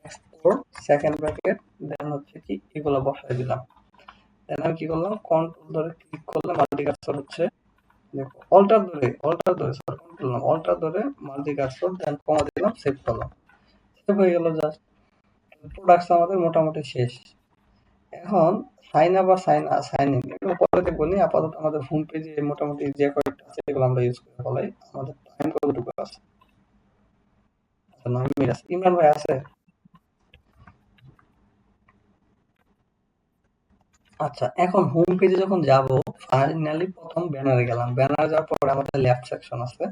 export second bracket, then হচ্ছে কি এগুলো বসাই দিলাম, দেন আমি কি করলাম, কন্ট্রোল ধরে ক্লিক করলাম, মাল্টি কার্সর হচ্ছে, দেখো অল্টার ধরে সরি কন্ট্রোল না অল্টার ধরে মাল্টি কার্সর, দেন কমা দিলাম, সেভ করলাম, সেভ হয়ে গেল জাস্ট। প্রোডাক্টস আমাদের মোটামুটি শেষ। এখন সাইন আপ আর সাইন ইন এগুলো পরে দেখবো নি, আপাতত আমাদের হোম পেজে মোটামুটি যে কয়েকটা আছে এগুলো আমরা ইউজ করে ফেলাই। আমাদের টাইম কতটুকু আছে, আচ্ছা 9 মিনিট আছে। ইমরান ভাই আছে? আচ্ছা, এখন হোম পেজে যখন যাব, ফাইনালি প্রথম ব্যানারে গেলাম, ব্যানারে যাওয়ার পরে আমাদের লেফট সেকশন আছে,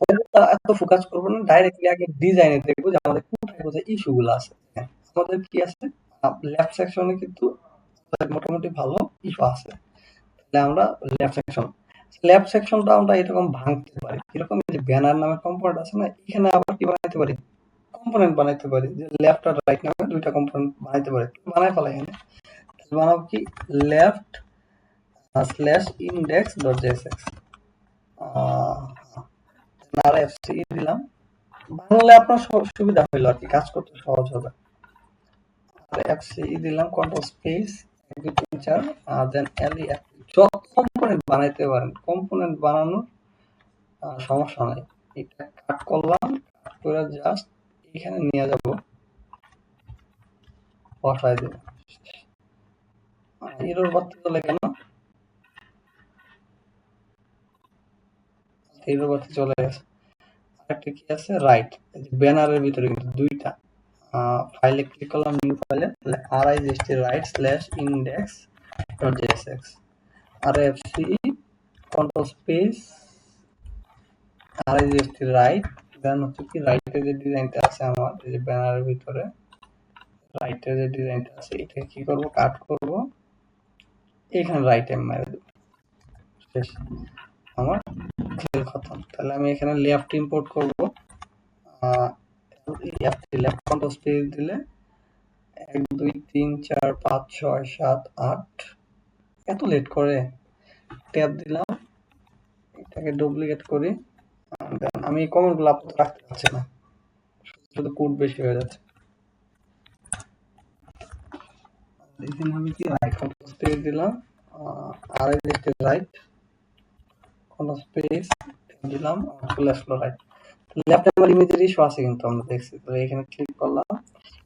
ওটা এত ফোকাস করবো না, ডাইরেক্টলি আগে ডিজাইনে দেখবো যে আমাদের কোথায় কোথায় ইস্যু গুলো আছে। হ্যাঁ, আমাদের কি আছে, লেফট সেকশনে কিন্তু মোটামুটি ভালো ইস্যু আছে। তাহলে আমরা লেফট সেকশনটা আমরা এরকম ভাঙতে পারি। কিরকম, এই যে ব্যানার নামে কম্পোনেন্ট আছে না, এখানে আবার কি বানাইতে পারি, কম্পোনেন্ট বানাইতে পারি, যে লেফট আর রাইট নামে দুইটা কম্পোনেন্ট বানাইতে পারি। বানাই ফেলাই এখানে। বানাবো কি, left slash index dot JSX R FC দিলাম। বাংলা আপনার সুবিধা হইলো আর কি, কাজ করতে সহজ হবে। আর এফসি দিলাম, কন্ট্রোল স্পেস 1 2 3 4 আর দেন এলই। যত কম্পোনেন্ট বানাইতে পারেন, কম্পোনেন্ট বানানোর সমস্যা নাই। এটা কাট করলাম, কাট করে জাস্ট এখানে নিয়ে যাব, বসাই দেব। এরর বাড়তে চলে কেন, এরর বাড়তে চলে গেছে। আরেকটা কি আছে, রাইট। ব্যানারের ভিতরে কিন্তু দুইটা ফাইলে ক্লিক করলাম, নিউ ফাইলে RIGST right slash index dot JSX RFC control space RIGST right, then হচ্ছে কি রাইটের যে ডিজাইনটা আছে আমার এই যে ব্যানারের ভিতরে, রাইটের যে ডিজাইনটা আছে এটা কি করব, কাট করব, এখানে রাইট এম মেরে দেব, শেষ আমার খেল খতম। তাহলে আমি এখানে লেফট ইম্পোর্ট করব, লেফট কন্ট্রোল স্পেস দিলে 1 2 3 4 5 6 7 8, এত লেট করে, ট্যাব দিলাম, এটাকে ডুপ্লিকেট করি। আমি কমেন্ট গুলো আপাতত রাখতে পারছি না, শুধু কোড বেশি হয়ে যাচ্ছে। এখানে আমি কি রাইট কন্ট্রোল স্পেস দিলাম, আর লিখতে রাইট কন্ট্রোল স্পেস দিলাম, চলে আসলো রাইট। লেফট আমার ইমেজের ইস্যু আছে কিন্তু আমরা দেখছি, তো এখানে ক্লিক করলাম।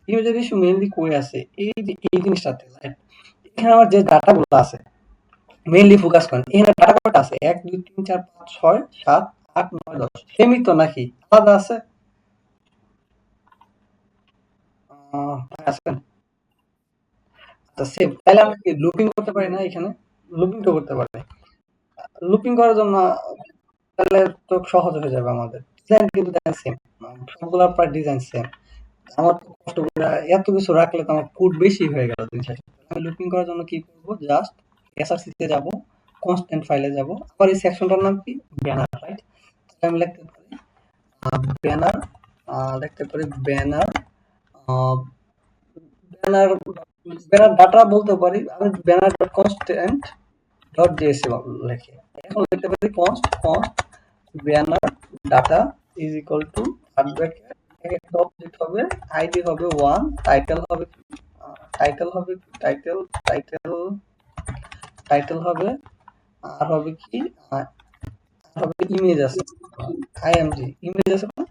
ইমেজের ইস্যু মেইনলি কই আছে, এই যে এই জিনিসটাতে, রাইট। এখানে আমার যে ডাটাগুলো আছে মেইনলি ফোকাস করেন, এখানে ডাটা কয়টা আছে, 1 2 3 4 5 6 7 8 9 10, সেমই তো নাকি আলাদা আছে? আচ্ছা সেম, তাহলে আমরা কি লুপিং করতে পারি না? এখানে লুপিং তো করতে পারি। লুপিং করার জন্য তাহলে তো সহজ হয়ে যাবে আমাদের। ডিজাইন কিন্তু সেম, সবগুলোর প্রায় ডিজাইন সেম। আমার তো কষ্ট করে এত কিছু রাখলে তো আমার কোড বেশি হয়ে গেল দিন শেষে। আমি লুপিং করার জন্য কি করব, জাস্ট এসআরসি তে যাব, কনস্ট্যান্ট ফাইলে যাব, আবার এই সেকশনটার নাম কি, ব্যানার, রাইট। আমি লিখতে পারি ব্যানার, লিখতে পারি ব্যানার, ব্যানার ব্যানার ডাটা বলতে পারি আমি, banner dot constant dot JSA লিখে এখন লিখতে পারি const banner data is equal to bracket, একটা অবজেক্ট হবে, আইডি হবে 1, টাইটেল হবে টাইটেল টাইটেল টাইটেল হবে, আর হবে কি, আর হবে ইমেজ আছে, আইএমজি ইমেজ আছে না,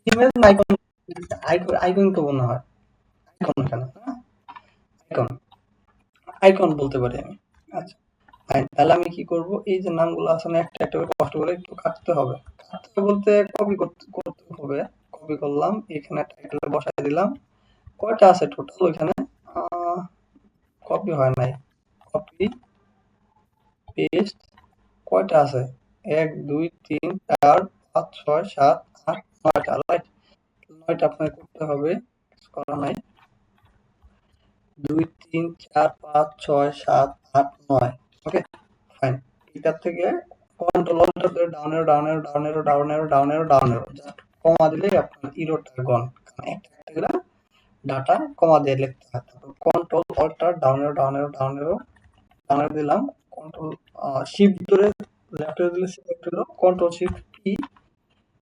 ইমেজ আইকন, আইকন তো মনে হয় আইকন, এখানে আইকন আইকন বলতে পারি আমি। আচ্ছা ফাইন, তাহলে আমি কি করব, এই যে নামগুলো আছে না, একটা একটা করে কষ্ট করে একটু কাটতে হবে। কাটতে বলতে কপি করতে হবে। কপি করলাম, এখানে টাইটেলে বসাই দিলাম। কয়টা আছে টোটাল ওইখানে, কপি হয় নাই, কপি পেস্ট, কয়টা আছে, 1 2 3 4 5 6 7 8 9টা, রাইট। 9টা আপনাকে করতে হবে, করা নাই। 2 3 4 5 6 7 8 9, ওকে ফাইন। এটার থেকে কন্ট্রোল অল্টার করে down arrow down arrow down arrow down arrow down arrow down arrow, just comma দিলেই আপনার ইরোটা গন, কারণ একটা একটা করে ডাটা কমা দিয়ে লিখতে হয়। Control alter down arrow down arrow down arrow down arrow দিলাম, কন্ট্রোল শিফট ধরে লেফটে দিলে সিলেক্ট হলো, কন্ট্রোল শিফট পি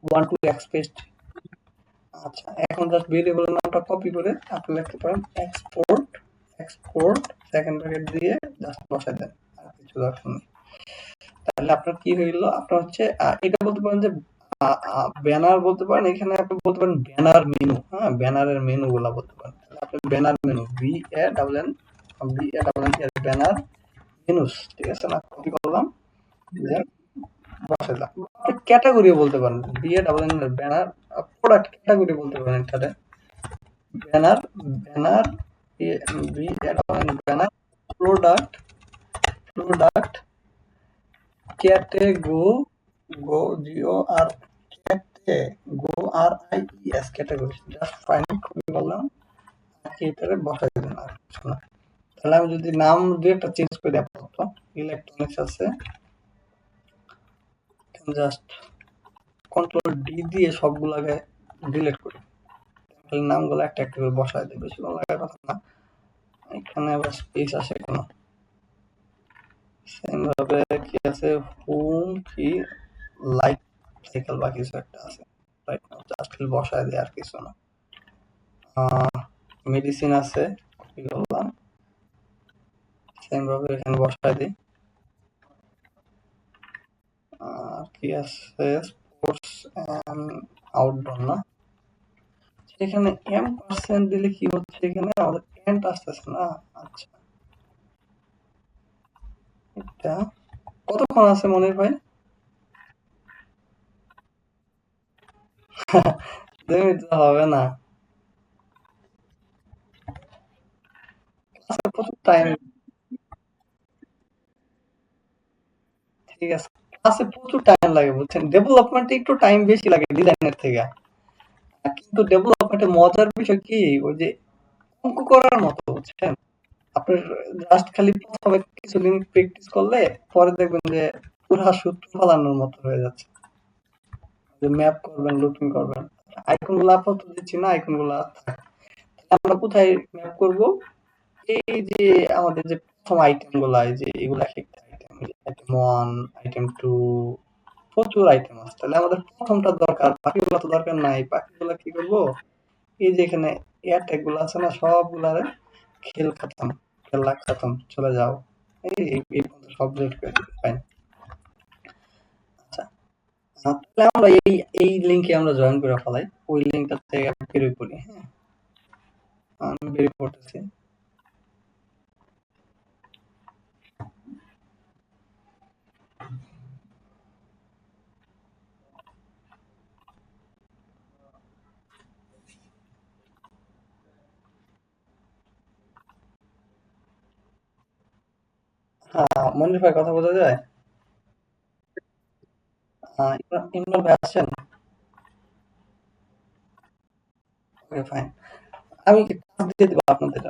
1 2 এক্সপেস্ট। আচ্ছা এখন জাস্ট ভেরিয়েবলের নামটা কপি করে আপনি লিখতে পারেন এক্সপোর্ট সেকেন্ড ব্র্যাকেট দিয়ে জাস্ট বসাই দেন, আর কিছু দরকার নেই। তাহলে আপনার কি হইলো, আপনার হচ্ছে এটা বলতে পারেন যে ব্যানার বলতে পারেন, এখানে আপনি বলতে পারেন ব্যানার মেনু, হ্যাঁ ব্যানারের মেনু গুলা বলতে পারেন। আপনি ব্যানার মেনু ব্যানার মেনুস, ঠিক আছে না, কপি করলাম, বসাইলাম। আপনি ক্যাটাগরি বলতে পারেন, ব্যানার প্রোডাক্ট ক্যাটাগরি বলতে পারেন এটাতে, banner banner banner product product category just fine, copy করলাম, এটারে বসাই দেবেন আর কিছু না। তাহলে আমি যদি নাম দিয়ে একটা চেঞ্জ করে দিই আপাতত, ইলেকট্রনিক্স আছে, জাস্ট কন্ট্রোল ডি দিয়ে সবগুলাকে ডিলিট করি, তাহলে নামগুলো একটা একটা করে বসায় দিই, বেশি লাগার কথা না। এখানে আবার স্পেস আসে কোনো, সেম ভাবে কি আছে, হোম কি লাইফ সাইকেল বা কিছু একটা আছে, রাইট নাও জাস্ট বসায় দিই আর কিছু না। মেডিসিন আছে, কপি করলাম, সেম ভাবে এখানে বসায় দিই। আর কি আছে, স্পোর্টস এন্ড আউটডোর না, এখানে এম পার্সেন্ট দিলে কি হচ্ছে, এখানে আমাদের এন্ট আসতেছে না। আচ্ছা, এটা কতক্ষণ আছে মনির ভাই? 2 মিনিট তো হবে না, আচ্ছা প্রচুর টাইম। ঠিক আছে, ক্লাসে প্রচুর টাইম লাগে বুঝছেন, ডেভেলপমেন্টে একটু টাইম বেশি লাগে ডিজাইনের থেকে। কিন্তু ডেভেলপমেন্টে মজার বিষয় কি, ওই যে অঙ্ক করার মতো বুঝছেন, আপনার জাস্ট খালি প্রথমে কিছুদিন প্র্যাকটিস করলে পরে দেখবেন যে পুরা সূত্র ফলানোর মতো হয়ে যাচ্ছে। যে ম্যাপ করবেন, লুপিং করবেন, আইকন গুলো আপাতত দিচ্ছি না, আইকন গুলো থাক। আমরা কোথায় ম্যাপ করব, এই যে আমাদের যে প্রথম আইটেম গুলা, এই যে এগুলা এক একটা আইটেম, আইটেম 1, আইটেম 2, প্রচুর আইটেম আছে, তাহলে আমাদের প্রথমটা দরকার, বাকিগুলো তো দরকার নাই। বাকিগুলো কি করব, এই যে এখানে এয়ার ট্যাগ গুলো আছে না, সবগুলারে খেল খতম, খেলা খতম, চলে যাও, এই পর্যন্ত সব ডিলিট করে দিবে, ফাইন। আচ্ছা, তাহলে আমরা এই লিংকে আমরা জয়েন করে ফেলাই, ওই লিংকটা থেকে বের করি। হ্যাঁ, আমি বের করতেছি। হ্যাঁ, মনির ভাই কথা বোঝা যায়? ইমরান ভাই আসছেন? ওকে, ফাইন। আমি কি কাজ দিয়ে দিব আপনাদের,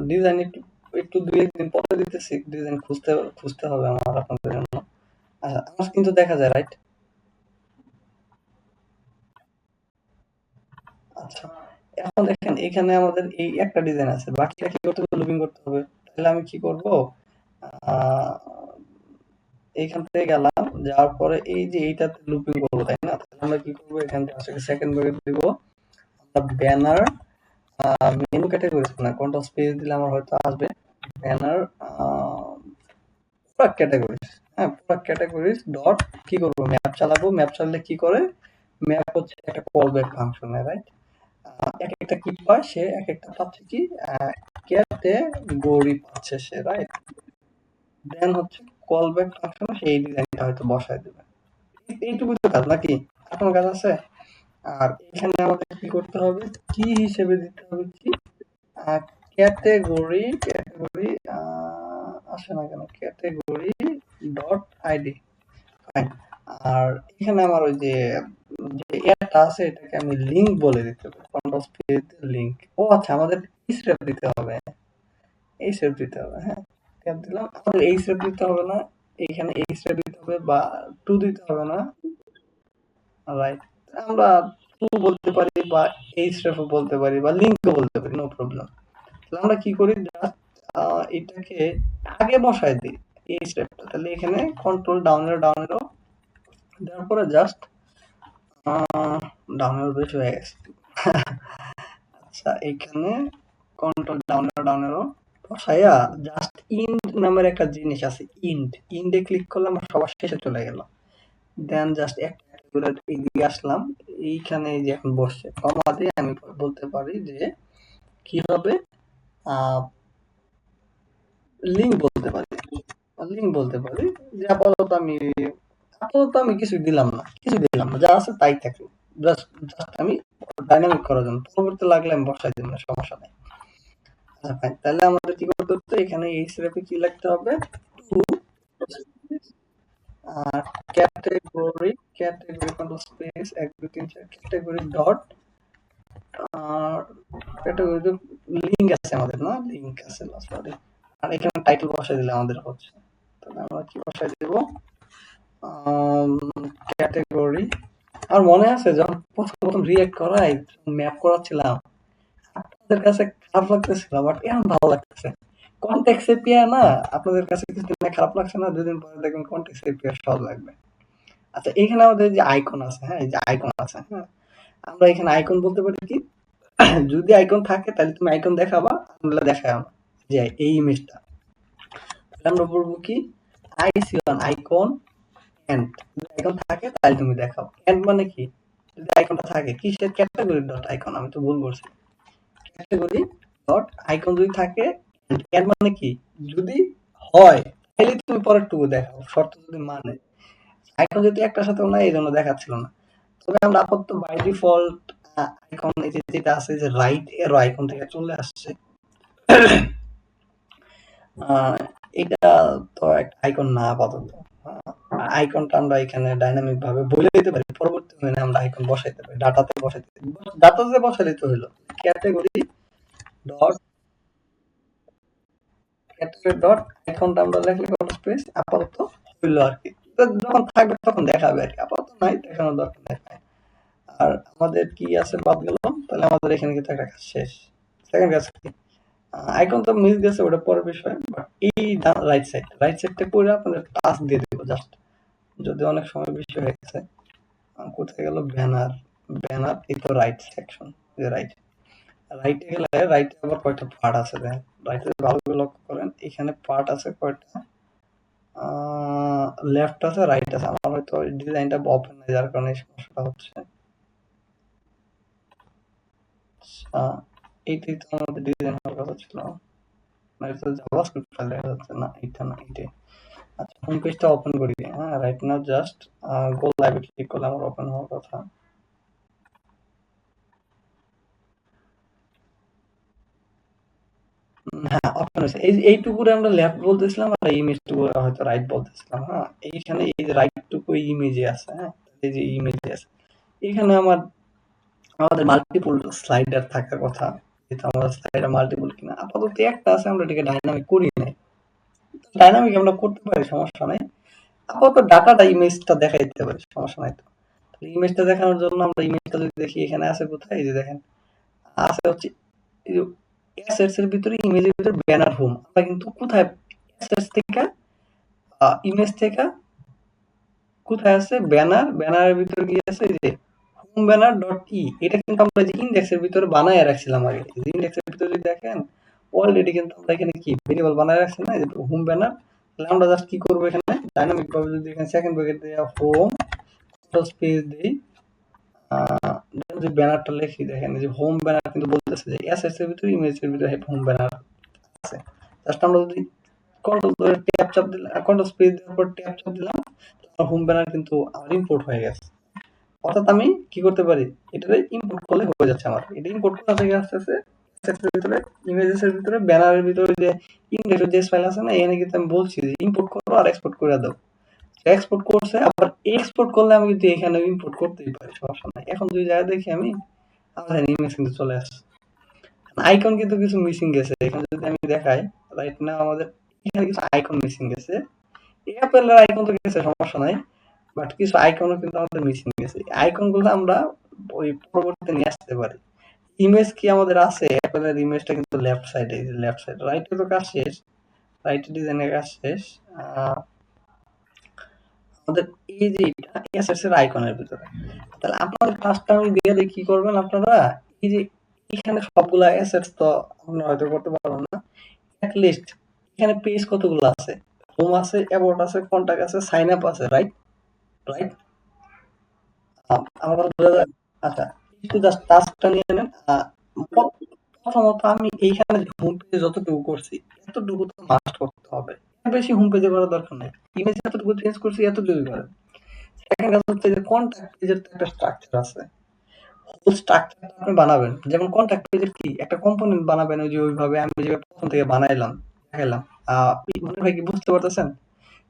ডিজাইন একটু একটু 2-1 দিন পরে দিতেছি, ডিজাইন খুঁজতে খুঁজতে হবে আমার আপনাদের জন্য। আচ্ছা, আমার কিন্তু দেখা যায়, রাইট? আচ্ছা, এখন দেখেন এখানে আমাদের এই একটা ডিজাইন আছে, বাকিটা কি করতে হবে, লুপিং করতে হবে। তাহলে আমি কি করব, আহ, এইখান থেকে গেলাম, যাওয়ার পরে এই যে এইটাতে লুপিং করবো, তাই না? তাহলে আমরা কি করবো, এখান থেকে আসলে সেকেন্ড ব্র্যাকেট দিব, আমরা ব্যানার মেনু ক্যাটাগরি না, কন্ট্রোল স্পেস দিলে আমার হয়তো আসবে ব্যানার প্রোডাক্ট ক্যাটাগরিজ। হ্যাঁ, প্রোডাক্ট ক্যাটাগরিজ ডট কি করবো, ম্যাপ চালাবো, ম্যাপ চালালে কি করে, ম্যাপ হচ্ছে একটা কল ব্যাক ফাংশন, রাইট? এক একটা কি পায় সে, এক একটা পাচ্ছে কি, ক্যাটাগরি পাচ্ছে সে, রাইট? দেন হচ্ছে কল ব্যাক ফাংশনে সেই ডিজাইনটা হয়তো বসায় দেবে। এইটুকুই তো কাজ নাকি, আর কোনো কাজ আছে? আর এখানে আমাদের কি করতে হবে, কি হিসেবে দিতে হবে কি, ক্যাটেগরি আসে না কেন, ক্যাটেগরি ডট আইডি, ফাইন। আর এখানে আমার ওই যে যে অ্যাডটা আছে এটাকে আমি লিংক বলে দিতে হবে, কন্ট্রোল স্পেস লিংক। ও আচ্ছা, আমাদের এই স্টেপ দিতে হবে, এই স্টেপ দিতে হবে, হ্যাঁ, ট্যাব দিলাম, আমাদের এই স্টেপ দিতে হবে না, এইখানে এই স্টেপ দিতে হবে, বা টু দিতে হবে না, রাইট? আমরা টু বলতে পারি, বা এই স্টেপও বলতে পারি, বা লিংকও বলতে পারি, নো প্রবলেম। তাহলে আমরা কি করি, জাস্ট এটাকে আগে বসায় দিই এই স্টেপটা, তাহলে এখানে কন্ট্রোল ডাউন এরো দেওয়ার পরে জাস্ট ডাউন এরো বেশি হয়ে গেছে। আচ্ছা, এখানে কন্ট্রোল ডাউন এরো বসাইয়া জাস্ট ইন্ড নামের একটা জিনিস আছে, ইন্ডে ক্লিক করলে আমার সবার শেষে চলে গেল। দেন জাস্ট একটা করে এদিকে আসলাম, এইখানে এই যে এখন বসছে কমা দিয়ে আমি বলতে পারি যে কি হবে, লিঙ্ক বলতে পারি, যে আপাতত আমি কিছু দিলাম না, যা আছে তাই থাকলো, জাস্ট জাস্ট আমি ডাইনামিক করার জন্য, পরবর্তী লাগলে আমি বসাই দিব না, সমস্যা নেই। আচ্ছা, ফাইন। তাহলে আমাদের কি করতে হচ্ছে, এখানে এই স্টেপে কি লিখতে হবে, টু আর category control space 1 2 3 4 category dot আর একটা লিঙ্ক আছে আমাদের, না লিঙ্ক আছে না, সরি। আর এখানে টাইটেল বসাই দিলে আমাদের হচ্ছে। তাহলে আমরা কি বসাই দেব, ক্যাটেগরি। আর মনে আছে যখন প্রথম প্রথম রিয়েক্ট করাই ম্যাপ করাচ্ছিলাম, আপনাদের কাছে খারাপ লাগতেছিল, বাট এখন ভালো লাগতেছে। কনটেক্সট এপিআই না, আপনাদের কাছে কিছুদিন আগে খারাপ লাগছে না, দুদিন পরে দেখবেন কনটেক্সট এপিআই সহজ লাগবে। আচ্ছা, এখানে আমাদের যে আইকন আছে, হ্যাঁ এই যে আইকন আছে, হ্যাঁ আমরা এখানে আইকন বলতে পারি কি, যদি আইকন থাকে তাহলে তুমি আইকন দেখাবা, আমরা দেখাই আমরা যে এই ইমেজটা। তাহলে আমরা বলবো কি, I C on icon and, যদি আইকন থাকে তাহলে তুমি দেখাও। এন্ড মানে কি, যদি আইকনটা থাকে কিসের, ক্যাটাগরি ডট আইকন, আমি তো ভুল করছি, ক্যাটাগরি ডট আইকন যদি থাকে, এন্ড মানে কি, যদি হয় তাহলে তুমি পরের টুকু দেখাও, শর্ত যদি মানে। আইকন যদি একটার সাথে না, এই জন্য দেখাচ্ছিল না। তবে আমরা আপাতত বাই ডিফল্ট আইকন এই যে যেটা আছে যে রাইট এরো আইকন থেকে চলে আসছে, এটা তো একটা আইকন না আপাতত। আইকনটা আমরা এখানে ডাইনামিক ভাবে বলে দিতে পারি, পরবর্তী দিনে আমরা আইকন বসাইতে পারি, ডাটাতে বসাইতে পারি, ডাটাতে বসাইলে তো হলো। ক্যাটাগরি ডট, ক্যাটাগরি ডট আইকনটা আমরা লিখলে কত স্পেস আপাতত হইলো আর কি। তো যখন থাকবে তখন দেখাবে আর কি, আপাতত নাই দেখানোর দরকার নাই। আর আমাদের কি আছে বাদ গেল, তাহলে আমাদের এখানে কিন্তু একটা কাজ শেষ। সেকেন্ড কাজ কি, আইকন তো মিস গেছে, ওটা পরের বিষয়। বাট এই রাইট সাইডটা করে আপনাদের টাস্ক দিয়ে দেবো জাস্ট, যদি অনেক সময় বেশি হয়ে গেছে। কোথায় গেল ব্যানার, ব্যানার এই তো রাইট সেকশন, যে রাইট, রাইটে গেলে রাইটে আবার কয়টা পার্ট আছে দেখেন, রাইটে ভালো করে লক্ষ্য করেন, এখানে পার্ট আছে কয়টা, লেফট আছে রাইট আছে। আমার হয়তো ডিজাইনটা ওপেন না, যার কারণে এই সমস্যাটা হচ্ছে। এইটাই তো আমাদের ডিজাইন হওয়ার কথা ছিল, না এটা জাভাস্ক্রিপ্ট ফাইল দেখা যাচ্ছে না, এটা না এটাই। আচ্ছা, হোম পেজটা ওপেন করি, হ্যাঁ রাইট নাও জাস্ট গো লাইভে ক্লিক করলে আমার ওপেন হওয়ার কথা। হ্যাঁ ওপেন হয়েছে, এই এইটুকুরে আমরা লেফট বলতেছিলাম আর এই ইমেজটুকু হয়তো রাইট বলতেছিলাম। হ্যাঁ এইখানে এই যে রাইট টুকু ইমেজে আছে, হ্যাঁ এই যে ইমেজে আছে, এখানে আমাদের মাল্টিপল স্লাইডার থাকার কথা, কিন্তু আমাদের স্লাইডার মাল্টিপল কিনা, আপাতত একটা আছে, আমরা এটাকে ডাইনামিক করি নাই। ডাইনামিক আমরা করতে পারি, সমস্যা নাই। আপাতত ডাটাটা ইমেজটা দেখাই দিতে পারি, সমস্যা নাই তো। ইমেজটা দেখানোর জন্য আমরা ইমেজটা যদি দেখি, এখানে আছে কোথায়, এই যে দেখেন আছে হচ্ছে এই যে অ্যাসেটস এর ভিতরে, ইমেজের ভিতরে ব্যানার হোম। আমরা কিন্তু কোথায় অ্যাসেটস থেকে, ইমেজ থেকে কোথায় আছে ব্যানার, ব্যানারের ভিতরে কি আছে, এই যে হোম ব্যানার ডট ই, এটা কিন্তু আমরা যে ইন্ডেক্সের ভিতরে বানায় রাখছিলাম আগে, ইন্ডেক্সের ভিতরে যদি দেখেন অলরেডি কিন্তু আমরা এখানে কি ভেরিয়েবল বানায় রাখছি না, যে হোম ব্যানার। তাহলে আমরা জাস্ট কি করবো, এখানে ডাইনামিক ভাবে যদি এখানে সেকেন্ড ব্র্যাকেট দিয়ে হোম স্পেস দেই, যে ব্যানারটা লিখি, দেখেন এই যে হোম ব্যানার কিন্তু বলতেছে যে অ্যাসেটস এর ভিতরে, ইমেজের ভিতরে হোম ব্যানার আছে। জাস্ট আমরা যদি কন্ট্রোল ধরে ট্যাব চাপ দিলাম, কন্ট্রোল স্পেস দেওয়ার পর ট্যাব চাপ দিলাম, হোম ব্যানার কিন্তু আমার ইম্পোর্ট হয়ে গেছে। অর্থাৎ আমি কি করতে পারি, এটারে ইম্পোর্ট করলে হয়ে যাচ্ছে আমার। এটা ইম্পোর্ট করা থেকে আস্তে আস্তে অ্যাসেটস এর ভিতরে, ইমেজেস এর ভিতরে, ব্যানারের ভিতরে যে ইন্ডেক্সের যে ফাইল আছে না, এখানে কিন্তু আমি বলছি যে ইম্পোর্ট করো আর এক্সপোর্ট করে দাও। এক্সপোর্ট করছে, আবার এক্সপোর্ট করলে আমি কিন্তু এখানে ইম্পোর্ট করতেই পারি, সমস্যা নাই। এখন যদি যাই দেখি আমি, আমার ইমেজ কিন্তু চলে আসছে। আইকন কিন্তু কিছু মিসিং গেছে, এখানে যদি আমি দেখাই, রাইট না আমাদের এখানে কিছু আইকন মিসিং গেছে। অ্যাপেলের আইকন তো গেছে, সমস্যা নাই, বাট কিছু আইকনও কিন্তু আমাদের মিসিং গেছে। আইকন গুলো আমরা ওই পরবর্তীতে নিয়ে আসতে পারি। ইমেজ কি আমাদের আছে, অ্যাপেলের ইমেজটা কিন্তু লেফট সাইডে, লেফট সাইড, রাইটে তো কাজ শেষ, রাইটে ডিজাইনের কাজ শেষ। আমাদের এই যে এটা অ্যাসেটস এর আইকনের ভিতরে, তাহলে আপনাদের কাজটা আমি দিয়ে দিই, কি করবেন আপনারা, এই যে এখানে সবগুলা অ্যাসেটস তো আপনারা হয়তো করতে পারবেন না, এট লিস্ট এখানে পেজ কতগুলো আছে, হোম আছে, অ্যাবাউট আছে, কন্টাক্ট আছে, সাইন আপ আছে, রাইট, রাইট। আমার কথা বোঝা যায়? আচ্ছা, একটু জাস্ট টাস্কটা নিয়ে নেন। প্রথমত আমি এইখানে হোম পেজে যতটুকু করছি এতটুকু তো মাস্ট করতে হবে, এর বেশি হোম পেজে করার দরকার নেই। ইমেজ এতটুকু চেঞ্জ করছি, এতটুকু করেন। সেকেন্ড কাজ হচ্ছে যে কন্টাক্ট পেজের তো একটা স্ট্রাকচার আছে, হোল স্ট্রাকচার আপনি বানাবেন। যেমন কন্টাক্ট পেজের কি একটা কম্পোনেন্ট বানাবেন, ওই যে ওইভাবে আমি যে প্রথম থেকে বানাইলাম দেখাইলাম। মনে হয় কি বুঝতে পারতেছেন?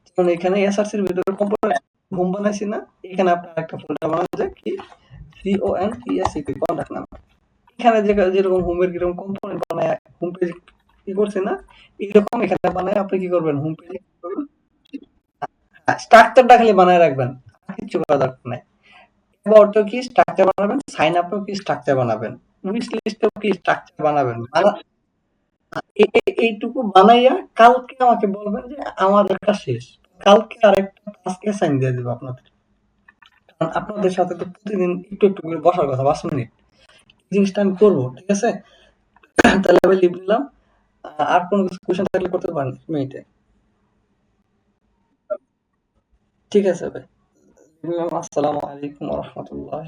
যেমন এখানে এসআরসির ভিতরে কম্পোনেন্ট হোম বানাইছি না, এখানে আপনার একটা ফোল্ডার বানানো যায় কি, CONTACT কন্টাক্ট নাম, এখানে যেরকম হোমের কিরকম কম্পোনেন্ট বানায় হোম পেজ কি করছে না, এরকম এখানে বানায় আপনি কি করবেন হোম পেজে স্ট্রাকচারটা খালি বানায় রাখবেন, আর কিছু করার দরকার নাই। অ্যাবাউটও কি স্ট্রাকচার বানাবেন, সাইন আপেও কি স্ট্রাকচার বানাবেন, উইশ লিস্টেও কি স্ট্রাকচার বানাবেন, এইটুকু বানাইয়া কালকে আমাকে বলবেন যে আমার একটা শেষ, কালকে আরেকটা টাস্ক অ্যাসাইন দিয়ে দেবো আপনাদের। কারণ আপনাদের সাথে তো প্রতিদিন একটু একটু করে বসার কথা 5 মিনিট, এই জিনিসটা আমি করবো, ঠিক আছে? তাহলে আমি লিভ নিলাম। আর কোনো কিছু কোয়েশ্চেন থাকলে করতে পারেন মিনিটে। ঠিক আছে ভাই, লিভ নিলাম। আসসালামু আলাইকুম রহমতুল্লাহ।